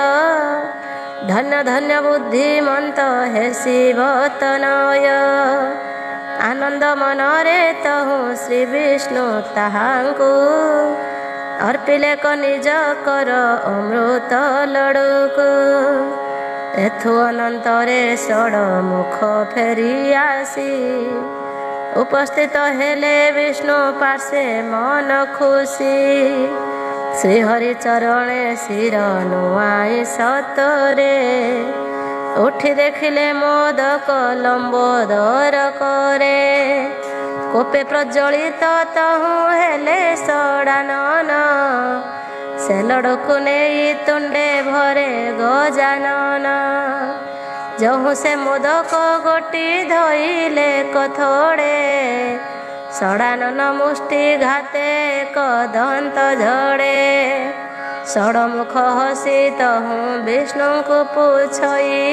ଧନ୍ୟ ଧନ୍ୟ ବୁଦ୍ଧିମନ୍ତ ହେ ଶିବ ତନୟ। ଆନନ୍ଦ ମନରେ ତହୁଁ ଶ୍ରୀ ବିଷ୍ଣୁ ତାହାଙ୍କୁ, ଅର୍ପିଲେ କ ନିଜ କର ଅମୃତ ଲଡ଼ୁକୁ। ଏଥୁ ଅନନ୍ତରେ ଷଡ଼ ମୁଖ ଫେରି ଆସି, ଉପସ୍ଥିତ ହେଲେ ବିଷ୍ଣୁ ପାର୍ଶ୍ୱେ ମନ ଖୁସି। ଶ୍ରୀହରି ଚରଣେ ଶିର ନୁଆଁଇ ସତରେ, ଉଠି ଦେଖିଲେ ମୋଦକ ଲମ୍ବୋଦର କରେ। କୋପେ ପ୍ରଜ୍ୱଳିତ ତହୁଁ ହେଲେ ଷଡ଼ାନନ, ସେ ଲଡ଼ୁକୁ ନେଇ ତୁଣ୍ଡେ ଭରେ ଗଜାନନ। ଯହୁଁ ସେ ମୋଦକ ଗୋଟି ଧଇଲେ କଥୋଡ଼େ, ଷଡ଼ାନନ ମୁଷ୍ଟି ଘାତେ କଦନ୍ତ ଝଡ଼େ। ଷଡ଼ମୁଖ ହସି ତହୁଁ ବିଷ୍ଣୁଙ୍କୁ ପୁଛଇ,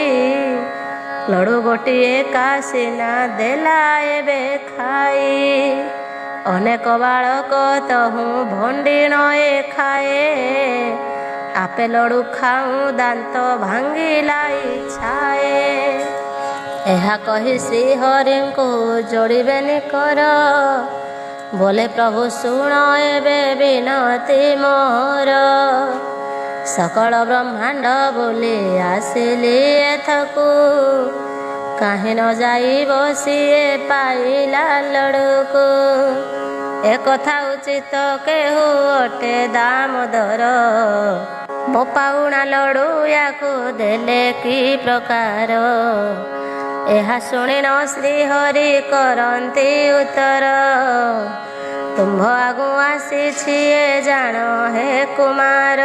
ଲଡ଼ୁ ଗୋଟିଏ କାସିନା ଦେଲା ଏବେ ଖାଇ। ଅନେକ ବାଳକ ତହୁଁ ଭଣ୍ଡିଣଏ ଖାଏ, ଆପେ ଲଡ଼ୁ ଖାଉଁ ଦାନ୍ତ ଭାଙ୍ଗିଲା ଇଚ୍ଛାଏ। ଏହା କହି ଶ୍ରୀହରିଙ୍କୁ ଯୋଡ଼ିବେନି କର, ବୋଲେ ପ୍ରଭୁ ଶୁଣ ଏବେ ବିନତି ମୋର। ସକଳ ବ୍ରହ୍ମାଣ୍ଡ ବୁଲି ଆସିଲି ଏଥକୁ, କାହିଁ ନ ଯାଇ ବସିଏ ପାଇଲା ଲଡ଼ୁକୁ। ଏକଥା ଉଚିତ କେହୁ ଅଟେ ଦାମୋଦର, ମୋ ପାଉଣା ଲଡ଼ୁ ୟାକୁ ଦେଲେ କି ପ୍ରକାର। ଏହା ଶୁଣି ନ ଶ୍ରୀହରି କରନ୍ତି ଉତ୍ତର, ତୁମ୍ଭ ଆଗୁ ଆସିଛି ଏ ଜାଣ ହେ କୁମାର।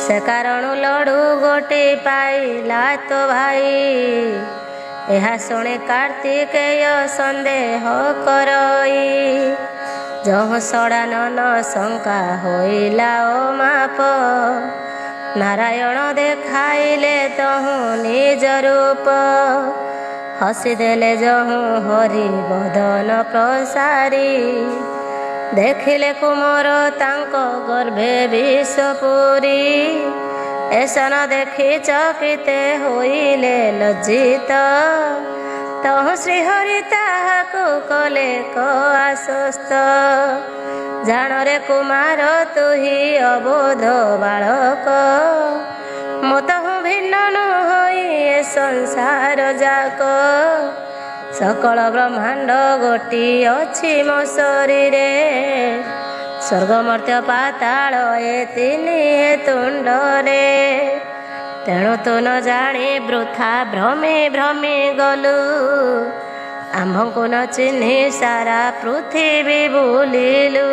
ସେ କାରଣ ଲଡ଼ୁ ଗୋଟି ପାଇଲା ତ ଭାଇ, ଏହା ଶୁଣି କାର୍ତ୍ତିକେୟ ସନ୍ଦେହ କରଇ। ଯହୁଁ ଷଡ଼ାନନ ଶଙ୍କା ହୋଇଲା ଓ ମାପ, ନାରାୟଣ ଦେଖାଇଲେ ତହୁଁ ନିଜ ରୂପ। ହସିଦେଲେ ଯହୁଁ ହରି ବଦନ ପ୍ରସାରି, ଦେଖିଲେ କୁମର ତାଙ୍କ ଗର୍ଭେ ବିଷ ପୁରି। ଏସନ ଦେଖି ଚକିତେ ହୋଇଲେ ଲଜ୍ଜିତ, ତହୁଁ ଶ୍ରୀହରି ତାହାକୁ କଲେ କ ଆଶ୍ୱସ୍ତ। ଜାଣରେ କୁମାର ତୁହି ଅବୋଧ ବାଳକ, ମୁଁ ତହୁଁ ଭିନ୍ନ ନୁହଇ ଏ ସଂସାର ଯାକ। ସକଳ ବ୍ରହ୍ମାଣ୍ଡ ଗୋଟି ଅଛି ମୋ ଶରୀରେ, ସ୍ୱର୍ଗ ମର୍ତ୍ତ୍ୟ ପାତାଳ ଏ ତିନି ଏ ତୁଣ୍ଡରେ। ତେଣୁ ତୁ ନ ଜାଣି ବୃଥା ଭ୍ରମି ଭ୍ରମି ଗଲୁ, ଆମ୍ଭଙ୍କୁ ନ ଚିହ୍ନି ସାରା ପୃଥିବୀ ବୁଲିଲୁ।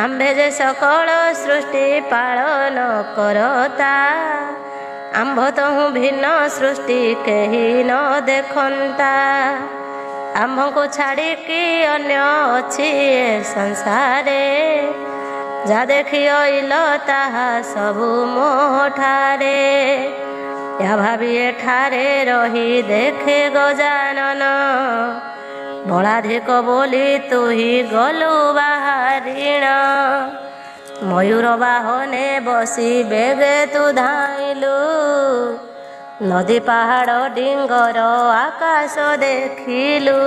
ଆମ୍ଭେ ଯେ ସକଳ ସୃଷ୍ଟି ପାଳନ କରତା, ଆମ୍ଭ ତହୁଁ ଭିନ୍ନ ସୃଷ୍ଟି କେହି ନ ଦେଖନ୍ତା। ଆମ୍ଭଙ୍କୁ ଛାଡ଼ିକି ଅନ୍ୟ ଅଛି ଏ ସଂସାରେ, ଯା ଦେଖି ଅଇଲ ତାହା ସବୁ ମୋଠାରେ। ଏହା ଭାବି ଏଠାରେ ରହି ଦେଖେ ଗଜାନନ, ବଳାଧିକ ବୋଲି ତୁହି ଗଲୁ ବାହାରିଣ। ମୟୂର ବାହନେ ବସି ବେଗେ ତୁ ଧାଇଲୁ, ନଦୀ ପାହାଡ଼ ଡିଙ୍ଗର ଆକାଶ ଦେଖିଲୁ।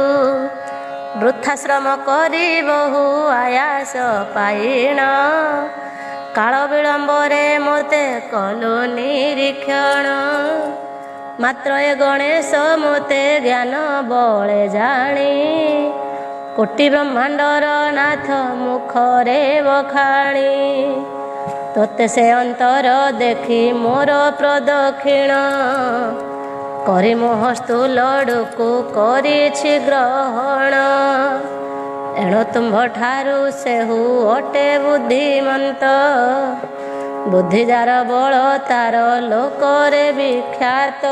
ବୃଥାଶ୍ରମ କରି ବହୁ ଆୟାସ ପାଇଣ, କାଳ ବିଳମ୍ବରେ ମୋତେ କଲୁ ନିରୀକ୍ଷଣ। ମାତ୍ର ଏ ଗଣେଶ ମୋତେ ଜ୍ଞାନ ବଳେ ଜାଣି, କୋଟି ବ୍ରହ୍ମାଣ୍ଡର ନାଥ ମୁଖରେ ବଖାଣି। ତୋତେ ସେ ଅନ୍ତର ଦେଖି ମୋର ପ୍ରଦକ୍ଷିଣ, କରି ମୋହସ୍ତୁ ଲଡ଼ୁକୁ କରିଛି ଗ୍ରହଣ। ଏଣୁ ତୁମ୍ଭଠାରୁ ସେହୁ ଅଟେ ବୁଦ୍ଧିମନ୍ତ, ବୁଦ୍ଧି ଯାର ବଳ ତାର ଲୋକରେ ବିଖ୍ୟାତ।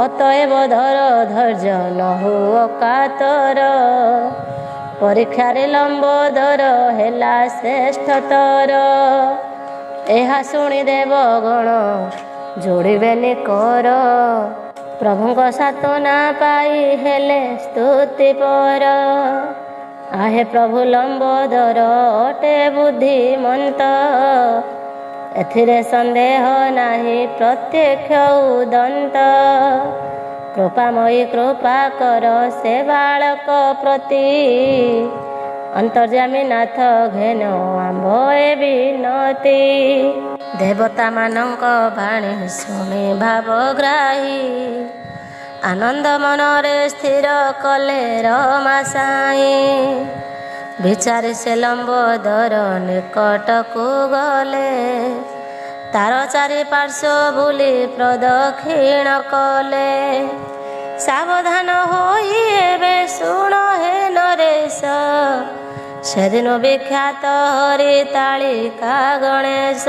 ଅତଏବ ଧର ଧୈର୍ଯ୍ୟ ନହୁ ଅକାତର, ପରୀକ୍ଷାରେ ଲମ୍ବୋଦର ହେଲା ଶ୍ରେଷ୍ଠତର। ଏହା ଶୁଣି ଦେବଗଣ ଯୋଡ଼ିବେନି କର, ପ୍ରଭୁଙ୍କ ସାତ୍ୱନା ପାଇ ହେଲେ ସ୍ତୁତିପର। ଆହେ ପ୍ରଭୁ ଲମ୍ବୋଦର ଅଟେ ବୁଦ୍ଧିମନ୍ତ, ଏଥିରେ ସନ୍ଦେହ ନାହିଁ ପ୍ରତ୍ୟକ୍ଷ ଉଦନ୍ତ। କୃପାମୟୀ କୃପା କର ସେ ବାଳକ ପ୍ରତି, ଅନ୍ତର୍ଯ୍ୟାମୀ ନାଥ ଘେନ ଆମ୍ଭ ଏ ବିନତି। ଦେବତାମାନଙ୍କ ବାଣୀ ଶୁଣି ଭାବଗ୍ରାହୀ, ଆନନ୍ଦ ମନରେ ସ୍ଥିର କଲେ ରମା ସାଇଁ। ବିଚାରି ସେ ଲମ୍ବୋଦର ନିକଟକୁ ଗଲେ, ତାର ଚାରି ପାର୍ଶ୍ୱ ବୁଲି ପ୍ରଦକ୍ଷିଣ କଲେ। ସାବଧାନ ହୋଇ ଏବେ ଶୁଣ ହେ ନରେଶ, ସେଦିନ ବିଖ୍ୟାତ ହରିତାଳିକା ଗଣେଶ।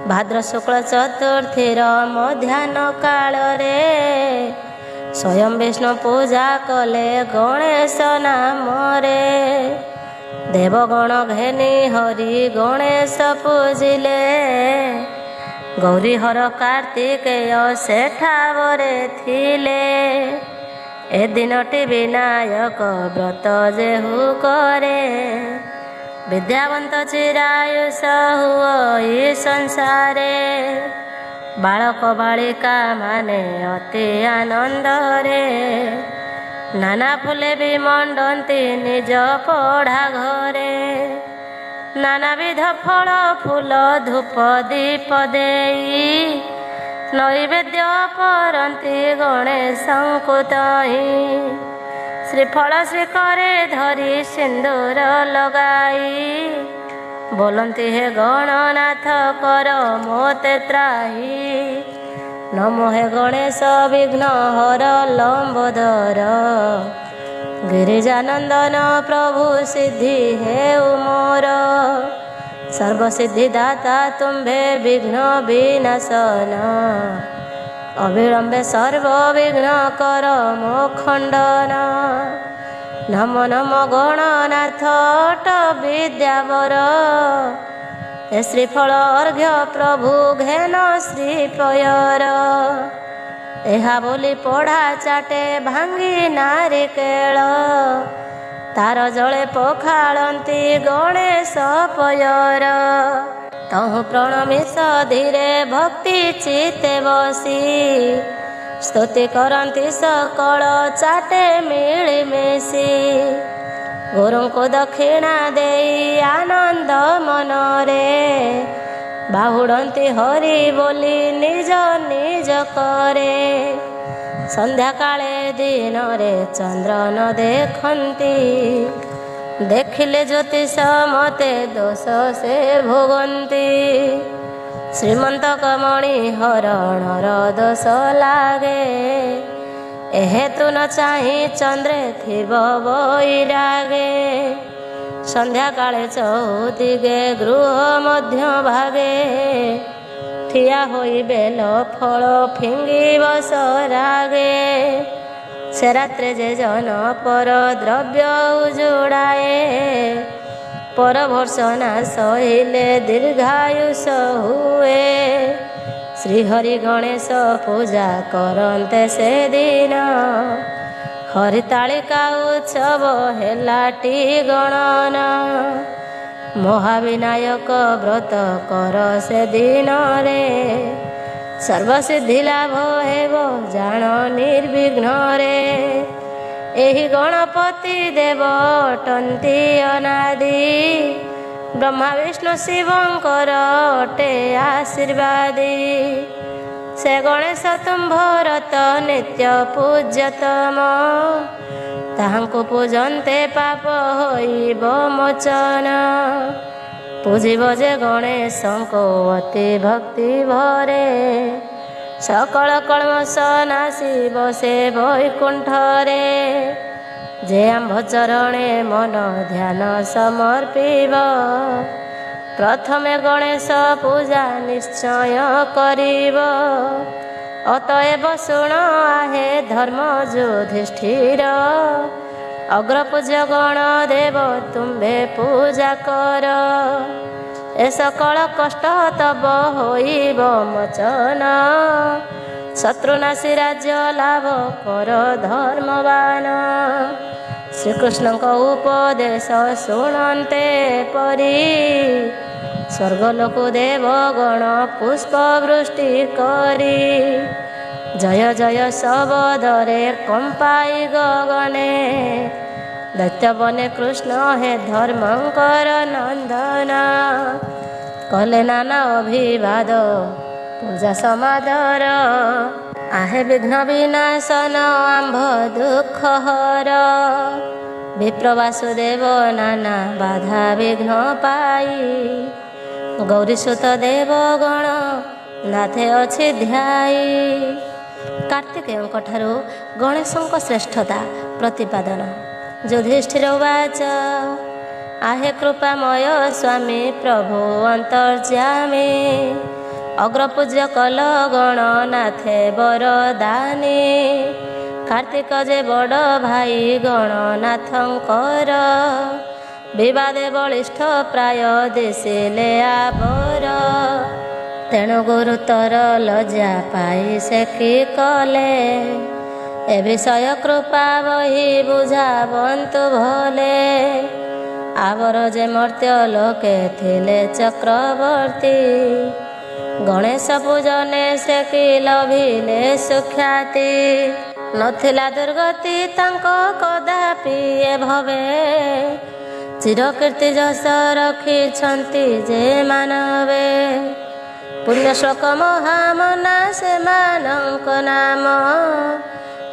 ଭାଦ୍ର ଶୁକ୍ଳ ଚତୁର୍ଥୀର ମଧ୍ୟାହ୍ନ କାଳରେ, ସ୍ୱୟଂ ବିଷ୍ଣୁ ପୂଜା କଲେ ଗଣେଶ ନାମରେ। ଦେବଗଣ ଘେନି ହରି ଗଣେଶ ପୂଜିଲେ, ଗୌରୀହର କାର୍ତ୍ତିକେୟ ସେଠାବରେ ଥିଲେ। ଏ ଦିନଟି ବିନାୟକ ବ୍ରତ ଯେହୁ କରେ, ବିଦ୍ୟାବନ୍ତ ଚିରାୟୁଷ ହୁଅ ସଂସାରେ। ବାଳକ ବାଳିକା ମାନେ ଅତି ଆନନ୍ଦରେ, ନାନା ଫୁଲେ ବି ମଣ୍ଡନ୍ତି ନିଜ ପଢ଼ା ଘରେ। ନାନାବିଧ ଫଳ ଫୁଲ ଧୂପ ଦୀପ ଦେଇ, ନୈବେଦ୍ୟ କରନ୍ତି ଗଣେଶଙ୍କୁ ତହିଁ। ଶ୍ରୀଫଳ ଶ୍ରୀକରେ ଧରି ସିନ୍ଦୁର ଲଗାଇ, ବୋଲନ୍ତି ହେ ଗଣନାଥ କର ମୋତେ ତ୍ରାହି। ନମୋ ହେ ଗଣେଶ ବିଘ୍ନ ହର ଲମ୍ବୋଦର, ଗିରିଜାନନ୍ଦନ ପ୍ରଭୁ ସିଦ୍ଧି ହେଉ ମୋର। ସର୍ବସିଦ୍ଧି ଦାତା ତୁମ୍ଭେ ବିଘ୍ନ ବିନାଶନ, ଅବିଳମ୍ବେ ସର୍ବ ବିଘ୍ନ କର ମୋ ଖଣ୍ଡନ। ନମ ନମ ଗଣନାଥ ଅଟ ବିଦ୍ୟାବର, ଏ ଶ୍ରୀଫଳ ଅର୍ଘ୍ୟ ପ୍ରଭୁ ଘେନ ଶ୍ରୀପୟର। ଏହା ବୋଲି ପଢ଼ା ଚାଟେ ଭାଙ୍ଗି ନାରିକେଳ, ତାର ଜଳେ ପଖାଳନ୍ତି ଗଣେଶ ପୟର। ତହୁଁ ପ୍ରଣମିଷ ଧୀରେ ଭକ୍ତି ଚିତ୍ତେ ବସି, ସ୍ତୁତି କରନ୍ତି ସକଳ ଚାଟେ ମିଳିମିଶି। ଗୁରୁଙ୍କୁ ଦକ୍ଷିଣା ଦେଇ ଆନନ୍ଦ ମନରେ, ବାହୁଡ଼ନ୍ତି ହରି ବୋଲି ନିଜ ନିଜ କରେ। ସନ୍ଧ୍ୟାକାଳେ ଦିନରେ ଚନ୍ଦ୍ର ନ ଦେଖନ୍ତି, ଦେଖିଲେ ଜ୍ୟୋତିଷ ମତେ ଦୋଷ ସେ ଭୋଗନ୍ତି। ଶ୍ରୀମନ୍ତ କମଣି ହରଣର ଦୋଷ ଲାଗେ, ଏହେତୁ ନ ଚାହିଁ ଚନ୍ଦ୍ରେ ଥିବ ବୈରାଗେ। ସନ୍ଧ୍ୟାକାଳେ ଚଉଦିଗେ ଗୃହ ମଧ୍ୟ ଭାଗେ, ଠିଆ ହୋଇ ବେଲ ଫଳ ଫିଙ୍ଗିବ ସରାଗେ। ସେ ରାତ୍ରେ ଯେ ଜନ ପର ଦ୍ରବ୍ୟ ଉଜୁଡ଼ାଏ, ପର ଭର୍ସନା ସହିଲେ ଦୀର୍ଘାୟୁଷ ହୁଏ। ଶ୍ରୀହରି ଗଣେଶ ପୂଜା କରନ୍ତେ ସେଦିନ, ହରିତାଳିକା ଉତ୍ସବ ହେଲାଟି ଗଣନ। ମହାବିନାୟକ ବ୍ରତ କର ସେଦିନରେ, ସର୍ବସିଦ୍ଧି ଲାଭ ହେବ ଜାଣ ନିର୍ବିଘ୍ନରେ। ଏହି ଗଣପତି ଦେବ ଅଟନ୍ତି ଅନାଦି, ବ୍ରହ୍ମା ବିଷ୍ଣୁ ଶିବଙ୍କର ଅଟେ ଆଶୀର୍ବାଦୀ। ସେ ଗଣେଶ ତୁମ୍ଭର ତ ନିତ୍ୟ ପୂଜ୍ୟତମ, ତାହାଙ୍କୁ ପୂଜନ୍ତେ ପାପ ହୋଇବ ମୋଚନ। ପୂଜିବ ଯେ ଗଣେଶଙ୍କୁ ଅତି ଭକ୍ତି ଭରେ, ସକଳ କଳମସ ନାଶିବ ସେ ବୈକୁଣ୍ଠରେ। ଯେ ଆମ୍ଭ ଚରଣେ ମନ ଧ୍ୟାନ ସମର୍ପିବ, ପ୍ରଥମେ ଗଣେଶ ପୂଜା ନିଶ୍ଚୟ କରିବ। ଅତଏବ ଶୁଣ ଆହେ ଧର୍ମ ଯୁଧିଷ୍ଠିର, ଅଗ୍ରପୂଜ୍ୟ ଗଣ ଦେବ ତୁମ୍ଭେ ପୂଜା କର। ଏ ସକଳ କଷ୍ଟ ତବ ହୋଇବ ମୋଚନ, ଶତ୍ରୁନାଶୀ ରାଜ୍ୟ ଲାଭ କର ଧର୍ମବାନ। ଶ୍ରୀକୃଷ୍ଣଙ୍କ ଉପଦେଶ ଶୁଣନ୍ତେ ପରି, ସ୍ୱର୍ଗଲୋକ ଦେବଗଣ ପୁଷ୍ପ ବୃଷ୍ଟି କରି। ଜୟ ଜୟ ଶବଦରେ କମ୍ପାଇ ଗଗନେ, ଦୈତ୍ୟବନେ କୃଷ୍ଣ ହେ ଧର୍ମଙ୍କର ନନ୍ଦନ। କଲେ ନାନା ଅଭିବାଦ ପୂଜା ସମାଦର, ଆହେ ବିଘ୍ନ ବିନାଶନ ଆମ୍ଭ ଦୁଃଖ ହର। ବିପ୍ର ବାସୁଦେବ ନାନା ବାଧା ବିଘ୍ନ ପାଇ, ଗୌରୀସୁତ ଦେବଗଣ ନାଥେ ଅଛି ଧ୍ୟାଇ। କାର୍ତ୍ତିକେୟଙ୍କ ଠାରୁ ଗଣେଶଙ୍କ ଶ୍ରେଷ୍ଠତା ପ୍ରତିପାଦନ। ଯୁଧିଷ୍ଠିର ଉବାଚ, आहे कृपामय स्वामी प्रभु अंतर्यामी, अग्रपूज्य कल गणनाथे बरदानी। कार्तिक जे बड़ भाई गणनाथंकर, विवादे बलिष्ठ प्राय दिशिले आबर। तेणु गुरुतर लज्जा पाई से कि कले, ए विषय कृपा बही बुझावन्तु भले। आवर जे मर्त्य लोके थिले चक्रवर्ती, गणेश पूजने से कि लभिले सुख्याति। नथिला दुर्गति तांको कदापि ए भवे, चिरकीर्ति जस रखिछन्ति जे मानवे। पुण्यश्लोक महामना से मानक नाम,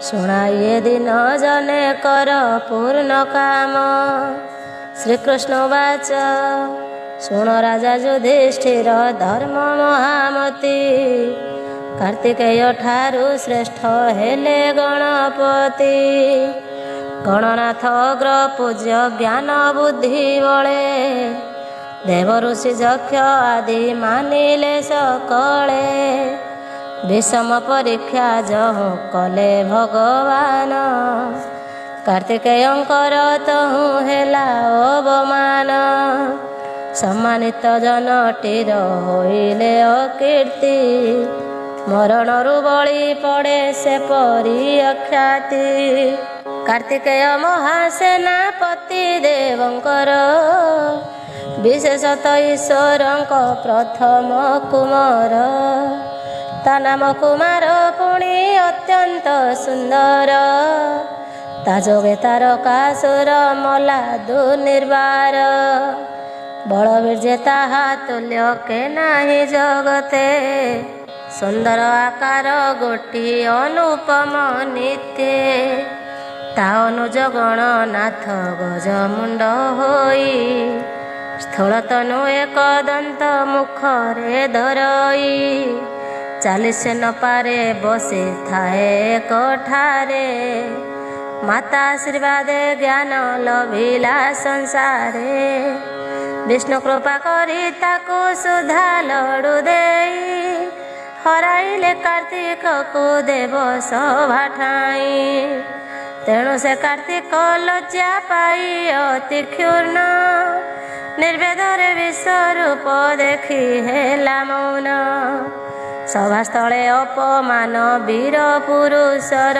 शुणाइए दिन जने कर पूर्ण काम। श्रीकृष्ण वाच, शुण राजा युधिष्ठिर धर्म महामती। कार्तिकेय ठारु श्रेष्ठ हेले गणपति, गणनाथ अग्र पूज्य ज्ञान बुद्धि बळे। देव ऋषि यक्ष आदि मानिले सकळे, विषम परीक्षा जहु कले भगवान। कार्तिकेयंकर तहु हेला अवमान, सम्मानित जनटीर होइले अकीर्ति। मरणरु बळी पड़े से परी अख्याति। कार्तिकेय महासेनापति देवंकर, विशेषत ईश्वरंक प्रथम कुमार। ता नाम कुमार पुणी अत्यंत सुंदर, ता जोगे तारकासुर मला दुर्निर्बार। बलवीर्जे ताहा तुल्य के नाही जगते, सुंदर आकार गोटी अनुपम नित्य। ता अनुज गणनाथ गज मुंड होई, स्थूल तनु एक दंत मुखरे धरई। चालीस न पारे बसी थाए कोठारे, माता आशीर्वादे ज्ञान लभिला संसारे। विष्णु कृपा करी ताकु सुधा लडु देई, हराइले कार्तिक को देव सभा ठाई। तेणु से कार्तिक लज्जा पाई अति क्षुर्ण, निर्वेदरे विश्वरूप देखी हेला मौन। सभास्थले अपमान वीर पुरुषर,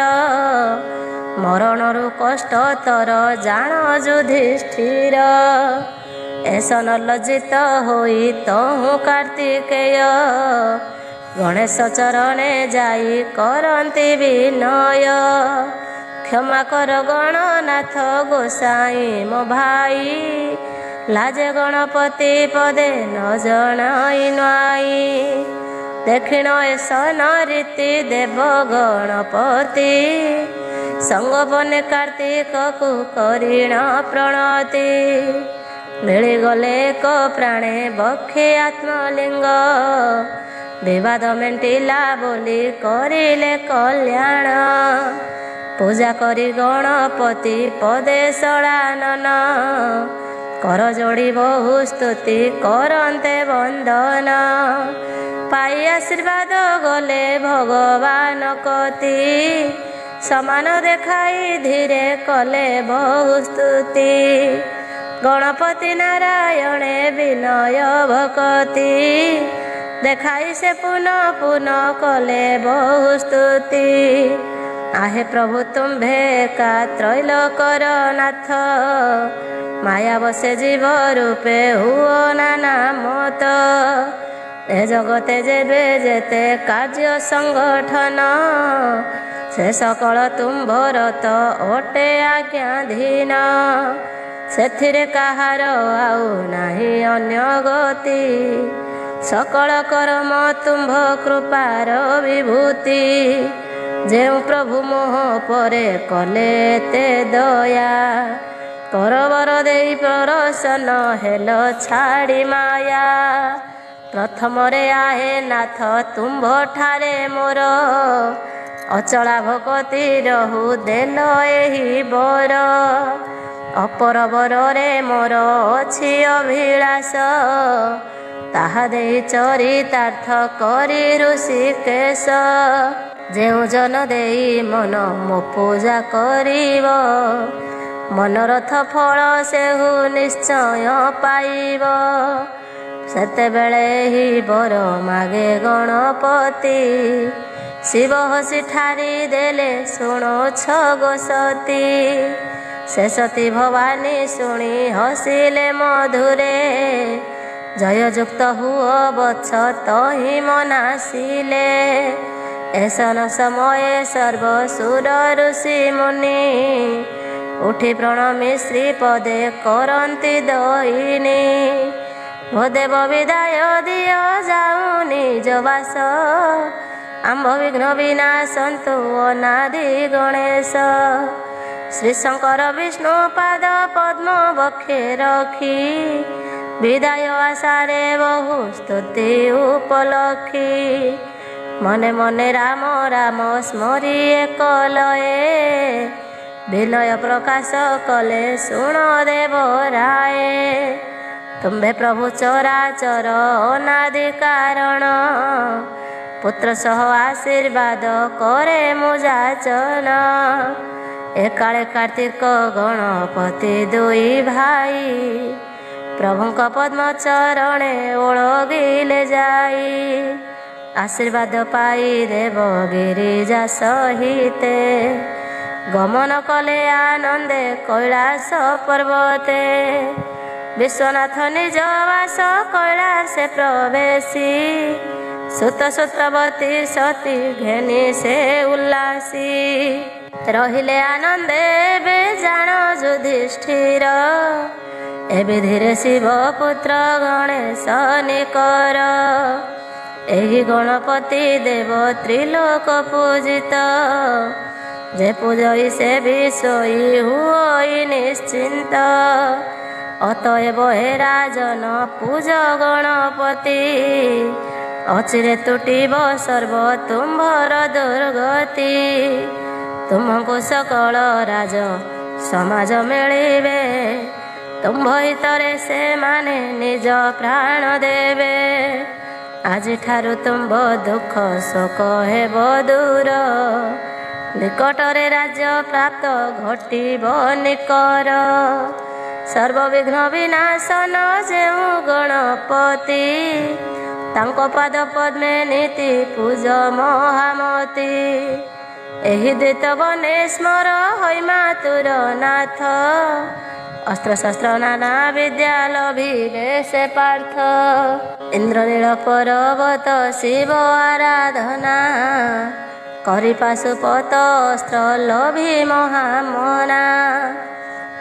मरणरु कष्टतर जान युधिष्ठिर। एसन लज्जित होई तहु कार्तिकेय, गणेश चरणे जाई करन्ति विनय। क्षमा कर गणनाथ गोसाई मो भाई, लाजे गणपति पदे न जणाई नुआई। देखिण एसन रीति देव गणपति, संगोपने कार्तिक को करिण प्रणति। मिलिगले एक प्राणे बक्षे आत्मलिंग, विवाद मेंटिला बोली करिले कल्याण। ପୂଜା କରି ଗଣପତି ପଦେ ଶଳାନନ କର ଯୋଡ଼ି ବହୁ ସ୍ତୁତି କରନ୍ତେ ବନ୍ଦନ ପାଇ ଆଶୀର୍ବାଦ ଗଲେ ଭଗବାନ କତି ସମାନ ଦେଖାଇ ଧୀରେ କଲେ ବହୁ ସ୍ତୁତି ଗଣପତି ନାରାୟଣେ ବିନୟ ଭକତି ଦେଖାଇ ସେ ପୁନଃ ପୁନଃ କଲେ ବହୁ ସ୍ତୁତି आहे प्रभु तुम्भे एका त्रैलोकर नाथ माया बसे जीव रूपे हुओ नाना मत ए जगते जेबे जेते कार्य संगठन से सकल तुम्भर तो ओटे आज्ञाधीन सेथिरे काहार आउ नाही अन्य गति सकल कर्म तुम्भ कृपार विभूति जेउ प्रभु मोह परे कले ते दया परवर देई प्रसन्न हेल छाड़ी माया प्रथम रे आहे नाथ तुम्भ ठारे मोर अचला भगति रहु देल एही बर अपर बर रे मोर अछि अभिलाष ताहा देई चरितार्थ करी ऋषिकेश जेउ जन देई मन मो पूजा करिब मनरथ फल सेहु निश्चय पाइब सेतेबेले ही बर मागे गणपति शिव हसी ठारी देले शुणु छगो सती से सती भवानी शुणी हसिले मधुरे जय युक्त हुओ बत्स तहि मनासिले ऐसन समय सर्वसुर ऋषि मुनि उठी प्रणमी श्रीपदे करन्ति दयिनी भदेव विदाय दिय जाऊ निज वास आम्भ विघ्न विनाशन्तु अनादि गणेश श्री शंकर विष्णु पाद पद्म बक्षे रखी विदाय आशारे बहु स्तुति उपलक्षी मने मने राम राम स्मरी एक लये विनय प्रकाश कले शुण देव राय तुम्भे प्रभु चराचर अनादि कारण पुत्र सह आशीर्वाद करे मुजाचन एकाले कार्तिक गणपति दुई भाई प्रभुंक पद्म चरणे ओळगिले जाई आशीर्वाद पाई देव गिरिजा सहिते गमन कले आनंदे कैलास पर्वते विश्वनाथ निज वास कैलासे प्रवेशी सुत सुत्रवती सती घेनी से उल्लासी रहिले आनंदे बे जान युधिष्ठिर एबे धीरे शिव पुत्र गणेश निकर एही गणपति देव त्रिलोक पूजित जे पूजई से विषयी हुई निश्चिंत अतएव हे राजन पूज गणपति अचिरे तुटिब सर्व तुम्भर दुर्गति तुमको सकल राज समाज मिलिबे तुम्भ हितरे से माने निज प्राण देवे आजि ठारु तुम्भ दुख शोक हेब दूर निकटरे राज्य प्राप्त घटिब निकर सर्वविघ्न विनाशन जेउ गणपति तांको पाद पद्मे नीति पूज महामती एही द्वित बने स्मर होइ मातुर नाथ अस्त्र शस्त्र नाना विद्या लभिले से पार्थ इंद्रनील पर्वत शिव आराधना करि पाशुपत अस्त्र लभि महामना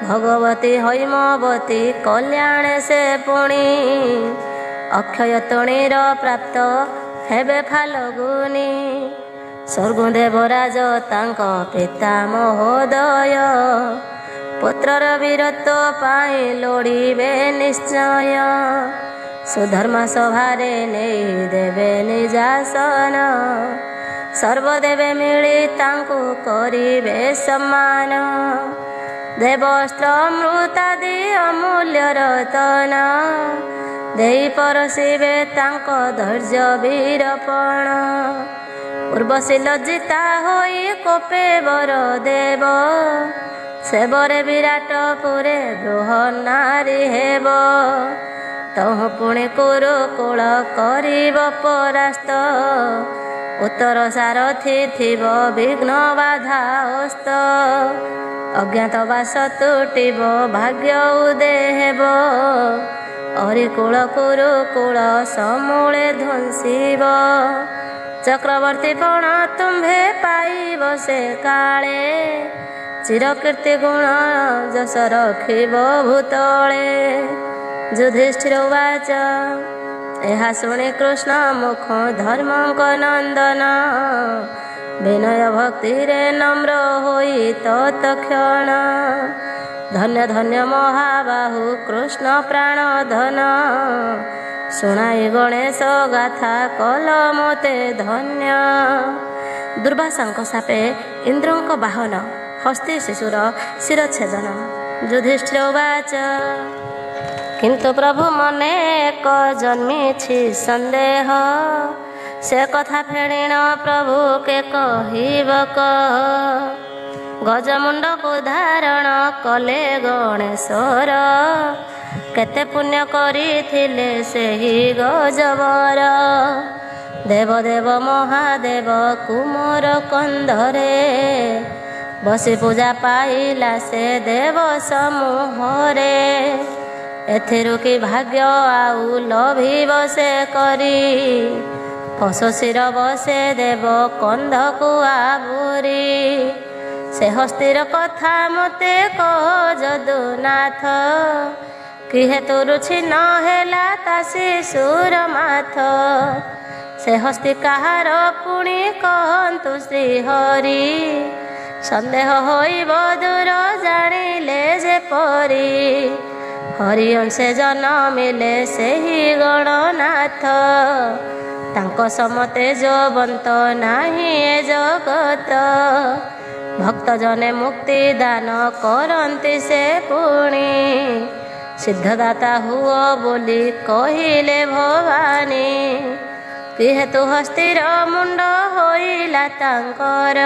भगवती हैमवती कल्याण से पुणी अक्षय तृणीर प्राप्त हेबे फाल्गुनी स्वर्गु देवराज तांक पिता महोदय पुत्रर वीरत्व पाई लोड़ीबे निश्चय सुधर्म सभारे नहीं देवे निजासन ସର୍ବଦେବେ ମିଳି ତାଙ୍କୁ କରିବେ ସମ୍ମାନ। ଦେବସ୍ତ୍ର ଅମୃତାଦି ଅମୂଲ୍ୟ ରତନ ଦେଇ ପରସିବେ ତାଙ୍କ ଧୈର୍ଯ୍ୟ ବୀରପଣ। ଉର୍ବଶୀ ଲଜ୍ଜିତା ହୋଇ କୋପେ ବର ଦେବ ସେବରେ ବିରାଟ ପୁରେ ବୃହ ନାରୀ ହେବ। ତହୁଁ ପୁଣି କୁରୁକୁଳ କରିବ ପରାସ୍ତ ଉତ୍ତର ସାରଥି ଥିବ ବିଘ୍ନ ବାଧା ଅସ୍ତ। ଅଜ୍ଞାତବାସ ତୁଟିବ ଭାଗ୍ୟ ଉଦେ ହେବ ଅରିକୁଳ କୁରୁକୁଳ ସମୂଳେ ଧ୍ୱଂସିବ। ଚକ୍ରବର୍ତ୍ତୀ ପଣ ତୁମ୍ଭେ ପାଇବ ସେ କାଳେ ଚିରକୀର୍ତ୍ତି ଗୁଣ ଯଶ ରଖିବ ଭୂତଳେ। ଯୁଧିଷ୍ଠିର ଉବାଚ ଏହା ଶୁଣି କୃଷ୍ଣ ମୁଖ ଧର୍ମଙ୍କ ନନ୍ଦନ ବିନୟ ଭକ୍ତିରେ ନମ୍ର ହୋଇ ତତ୍କ୍ଷଣ। ଧନ୍ୟ ଧନ୍ୟ ମହାବାହୁ କୃଷ୍ଣ ପ୍ରାଣ ଧନ ଶୁଣାଇ ଗଣେଶ ଗାଥା କଲ ମୋତେ ଧନ୍ୟ। ଦୁର୍ବାସାଙ୍କ ସାପେ ଇନ୍ଦ୍ରଙ୍କ ବାହନ ହସ୍ତି ଶିଶୁର ଶିରଚ୍ଛେଦନ। ଯୁଧିଷ୍ଠିର ଉବାଚ କିନ୍ତୁ ପ୍ରଭୁ ମନେ ଏକ ଜନ୍ମିଛି ସନ୍ଦେହ ସେ କଥା ଫେଣିଣ ପ୍ରଭୁ କେ କହିବ କହ। ଗଜମୁଣ୍ଡକୁ ଧାରଣ କଲେ ଗଣେଶର କେତେ ପୁଣ୍ୟ କରିଥିଲେ ସେହି ଗଜବର। ଦେବଦେବ ମହାଦେବ କୁମର କନ୍ଧରେ ବସି ପୂଜା ପାଇଲା ସେ ଦେବ ସମୂହରେ। ଏଥିରୁ କି ଭାଗ୍ୟ ଆଉ ଲଭିବ ସେ କରି ଫସଶିର ବସେ ଦେବ କନ୍ଧକୁ ଆବୁରି। ସେ ହସ୍ତିର କଥା ମୋତେ କହ ଯଦୁନାଥ କି ହେତୁ ରୁଚି ନ ହେଲା ତା ଶିଶୁର ମାଥ। ସେ ହସ୍ତି କାହାର ପୁଣି କହନ୍ତୁ ଶ୍ରୀହରି ସନ୍ଦେହ ହୋଇବ ଦୂର ଜାଣିଲେ ଯେପରି। ହରି ଅଂଶେ ଜନମିଲେ ସେହି ଗଣନାଥ ତାଙ୍କ ସମତେ ଯବନ୍ତ ନାହିଁ ଏ ଜଗତ। ଭକ୍ତ ଜନେ ମୁକ୍ତି ଦାନ କରନ୍ତି ସେ ପୁଣି ସିଦ୍ଧଦାତା ହୁଅ ବୋଲି କହିଲେ ଭବାନୀ। କି ହେତୁ ହସ୍ତିର ମୁଣ୍ଡ ହୋଇଲା ତାଙ୍କର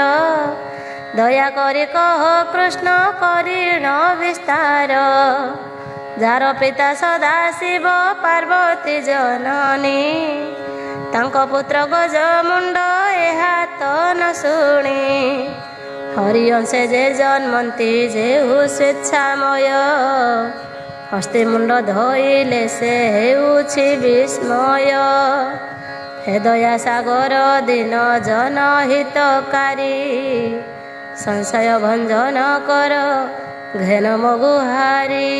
ଦୟାକରି କହ କୃଷ୍ଣ କରିଣ ବିସ୍ତାର। ଯାର ପିତା ସଦାଶିବ ପାର୍ବତୀ ଜନନୀ ତାଙ୍କ ପୁତ୍ର ଗଜମୁଣ୍ଡ ଏହା ତ ନ ଶୁଣି। ହରି ଅଂଶେ ଯେ ଜନ୍ମନ୍ତି ଯେହୁ ସ୍ୱେଚ୍ଛାମୟ ହସ୍ତି ମୁଣ୍ଡ ଧୋଇଲେ ସେ ହେଉଛି ବିସ୍ମୟ। ହେ ଦୟା ସାଗର ଦୀନ ଜନହିତକାରୀ ସଂଶୟ ଭଞ୍ଜନ କର ଘେନ ମଗୁହାରି।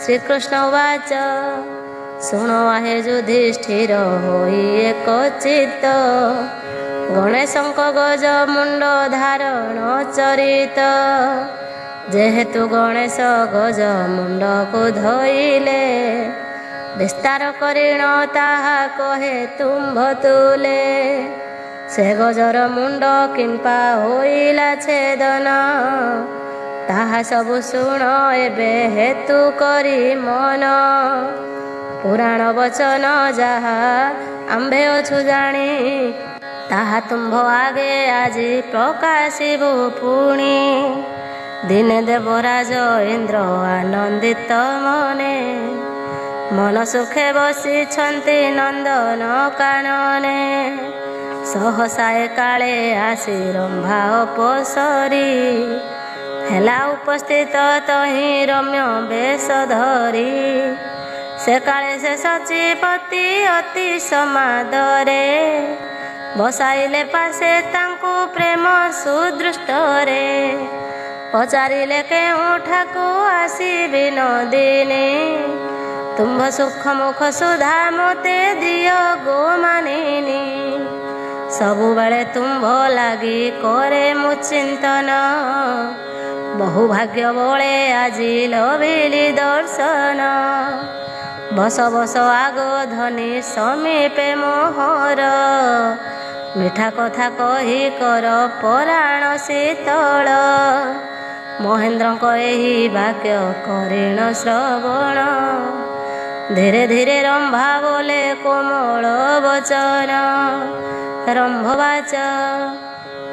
ଶ୍ରୀକୃଷ୍ଣ ଉବାଚ ଶୁଣ ଆହେ ଯୁଧିଷ୍ଠିର ହୋଇ ଏକ ଚିତ୍ତ ଗଣେଶଙ୍କ ଗଜମୁଣ୍ଡ ଧାରଣ ଚରିତ। ଯେହେତୁ ଗଣେଶ ଗଜମୁଣ୍ଡକୁ ଧୋଇଲେ ବିସ୍ତାର କରିଣ ତାହା କହେ ତୁମ୍ଭ ତୁଲେ। ସେ ଗଜର ମୁଣ୍ଡ କିମ୍ପା ହୋଇଲା ଛେଦନ ତାହା ସବୁ ଶୁଣ ଏବେ ହେତୁ କରି ମନ। ପୁରାଣ ବଚନ ଯାହା ଆମ୍ଭେ ଅଛୁ ଜାଣି ତାହା ତୁମ୍ଭ ଆଗେ ଆଜି ପ୍ରକାଶିବୁ ପୁଣି। ଦିନେ ଦେବରାଜ ଇନ୍ଦ୍ର ଆନନ୍ଦିତ ମନେ ମନ ସୁଖେ ବସିଛନ୍ତି ନନ୍ଦନ କାନନେ। ସହସାଏ କାଳେ ଆସି ରମ୍ଭା ଅପସରି ହେଲା ଉପସ୍ଥିତ ତହିଁ ରମ୍ୟ ବେଶ ଧରି। ସେ କାଳେ ସେ ସଚିପତି ଅତି ସମାଦରେ ବସାଇଲେ ପାଶେ ତାଙ୍କୁ ପ୍ରେମ ସୁଦୃଷ୍ଟରେ। ପଚାରିଲେ କେଉଁଠାକୁ ଆସିବି ନଦିନୀ ତୁମ୍ଭ ସୁଖ ମୁଖ ସୁଧା ମୋତେ ଦିଅ ଗୋମାନିନୀ। ସବୁବେଳେ ତୁମ୍ଭ ଲାଗି କରେ ମୁଁ ଚିନ୍ତନ ବହୁ ଭାଗ୍ୟ ବଳେ ଆଜି ଲଭିଲି ଦର୍ଶନ। ବସ ବସ ଆଗ ଧନି ସମୀପେ ମୋହର ମିଠା କଥା କହି କର ପରାଣ ଶୀତଳ। ମହେନ୍ଦ୍ରଙ୍କ ଏହି ବାକ୍ୟ କରିଣ ଶ୍ରବଣ। ଧୀରେ ଧୀରେ ରମ୍ଭା ବୋଲେ କୋମଳ ବଚନ। ରମ୍ଭବାଚ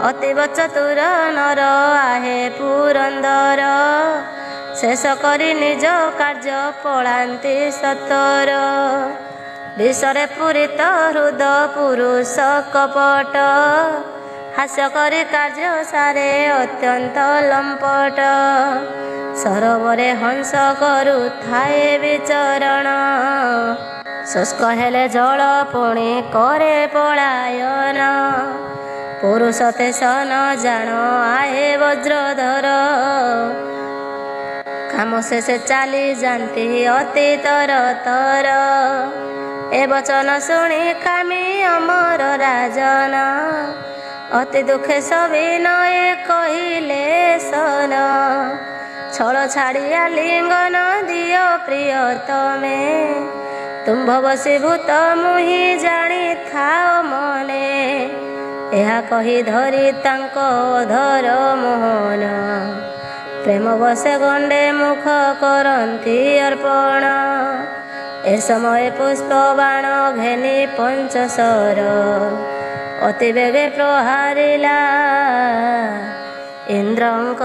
ଅତୀବ ଚତୁର ନର ଆହେ ପୁରନ୍ଦର। ଶେଷ କରି ନିଜ କାର୍ଯ୍ୟ ପଳାନ୍ତି ସତର। ବିଷରେ ପୂରିତ ହୃଦ ପୁରୁଷ କପଟ। ହାସ୍ୟ କରି କାର୍ଯ୍ୟ ସାରେ ଅତ୍ୟନ୍ତ ଲମ୍ପଟ। ସରୋବରେ ହଂସ କରୁଥାଏ ବିଚରଣ। ଶୁଷ୍କ ହେଲେ ଜଳ ପୁଣି କରେ ପଳାୟନ। ପୁରୁଷ ତେସ ନ ଜାଣ ଆହେ ବଜ୍ରଧର। କାମ ଶେଷେ ଚାଲି ଯାନ୍ତି ଅତି ତର ତର। ଏ ବଚନ ଶୁଣି କାମୀ ଅମର ରାଜନ। ଅତି ଦୁଃଖେ ସବିନୟ କହିଲେ ସନ। ଛଳ ଛାଡ଼ି ଆଲିଙ୍ଗନ ଦିଅ ପ୍ରିୟତମେ। ତୁମ୍ଭ ବଶୀଭୂତ ମୁହିଁ ଜାଣିଥାଅ ମନେ। ଏହା କହି ଧରି ତାଙ୍କ ଅଧର ମୋହନ। ପ୍ରେମ ବସେ ଗଣ୍ଡେ ମୁଖ କରନ୍ତି ଅର୍ପଣ। ଏ ସମୟ ପୁଷ୍ପ ବାଣ ଘେନି ପଞ୍ଚଶର। ଅତି ବେଗେ ପ୍ରହାରିଲା ଇନ୍ଦ୍ରଙ୍କ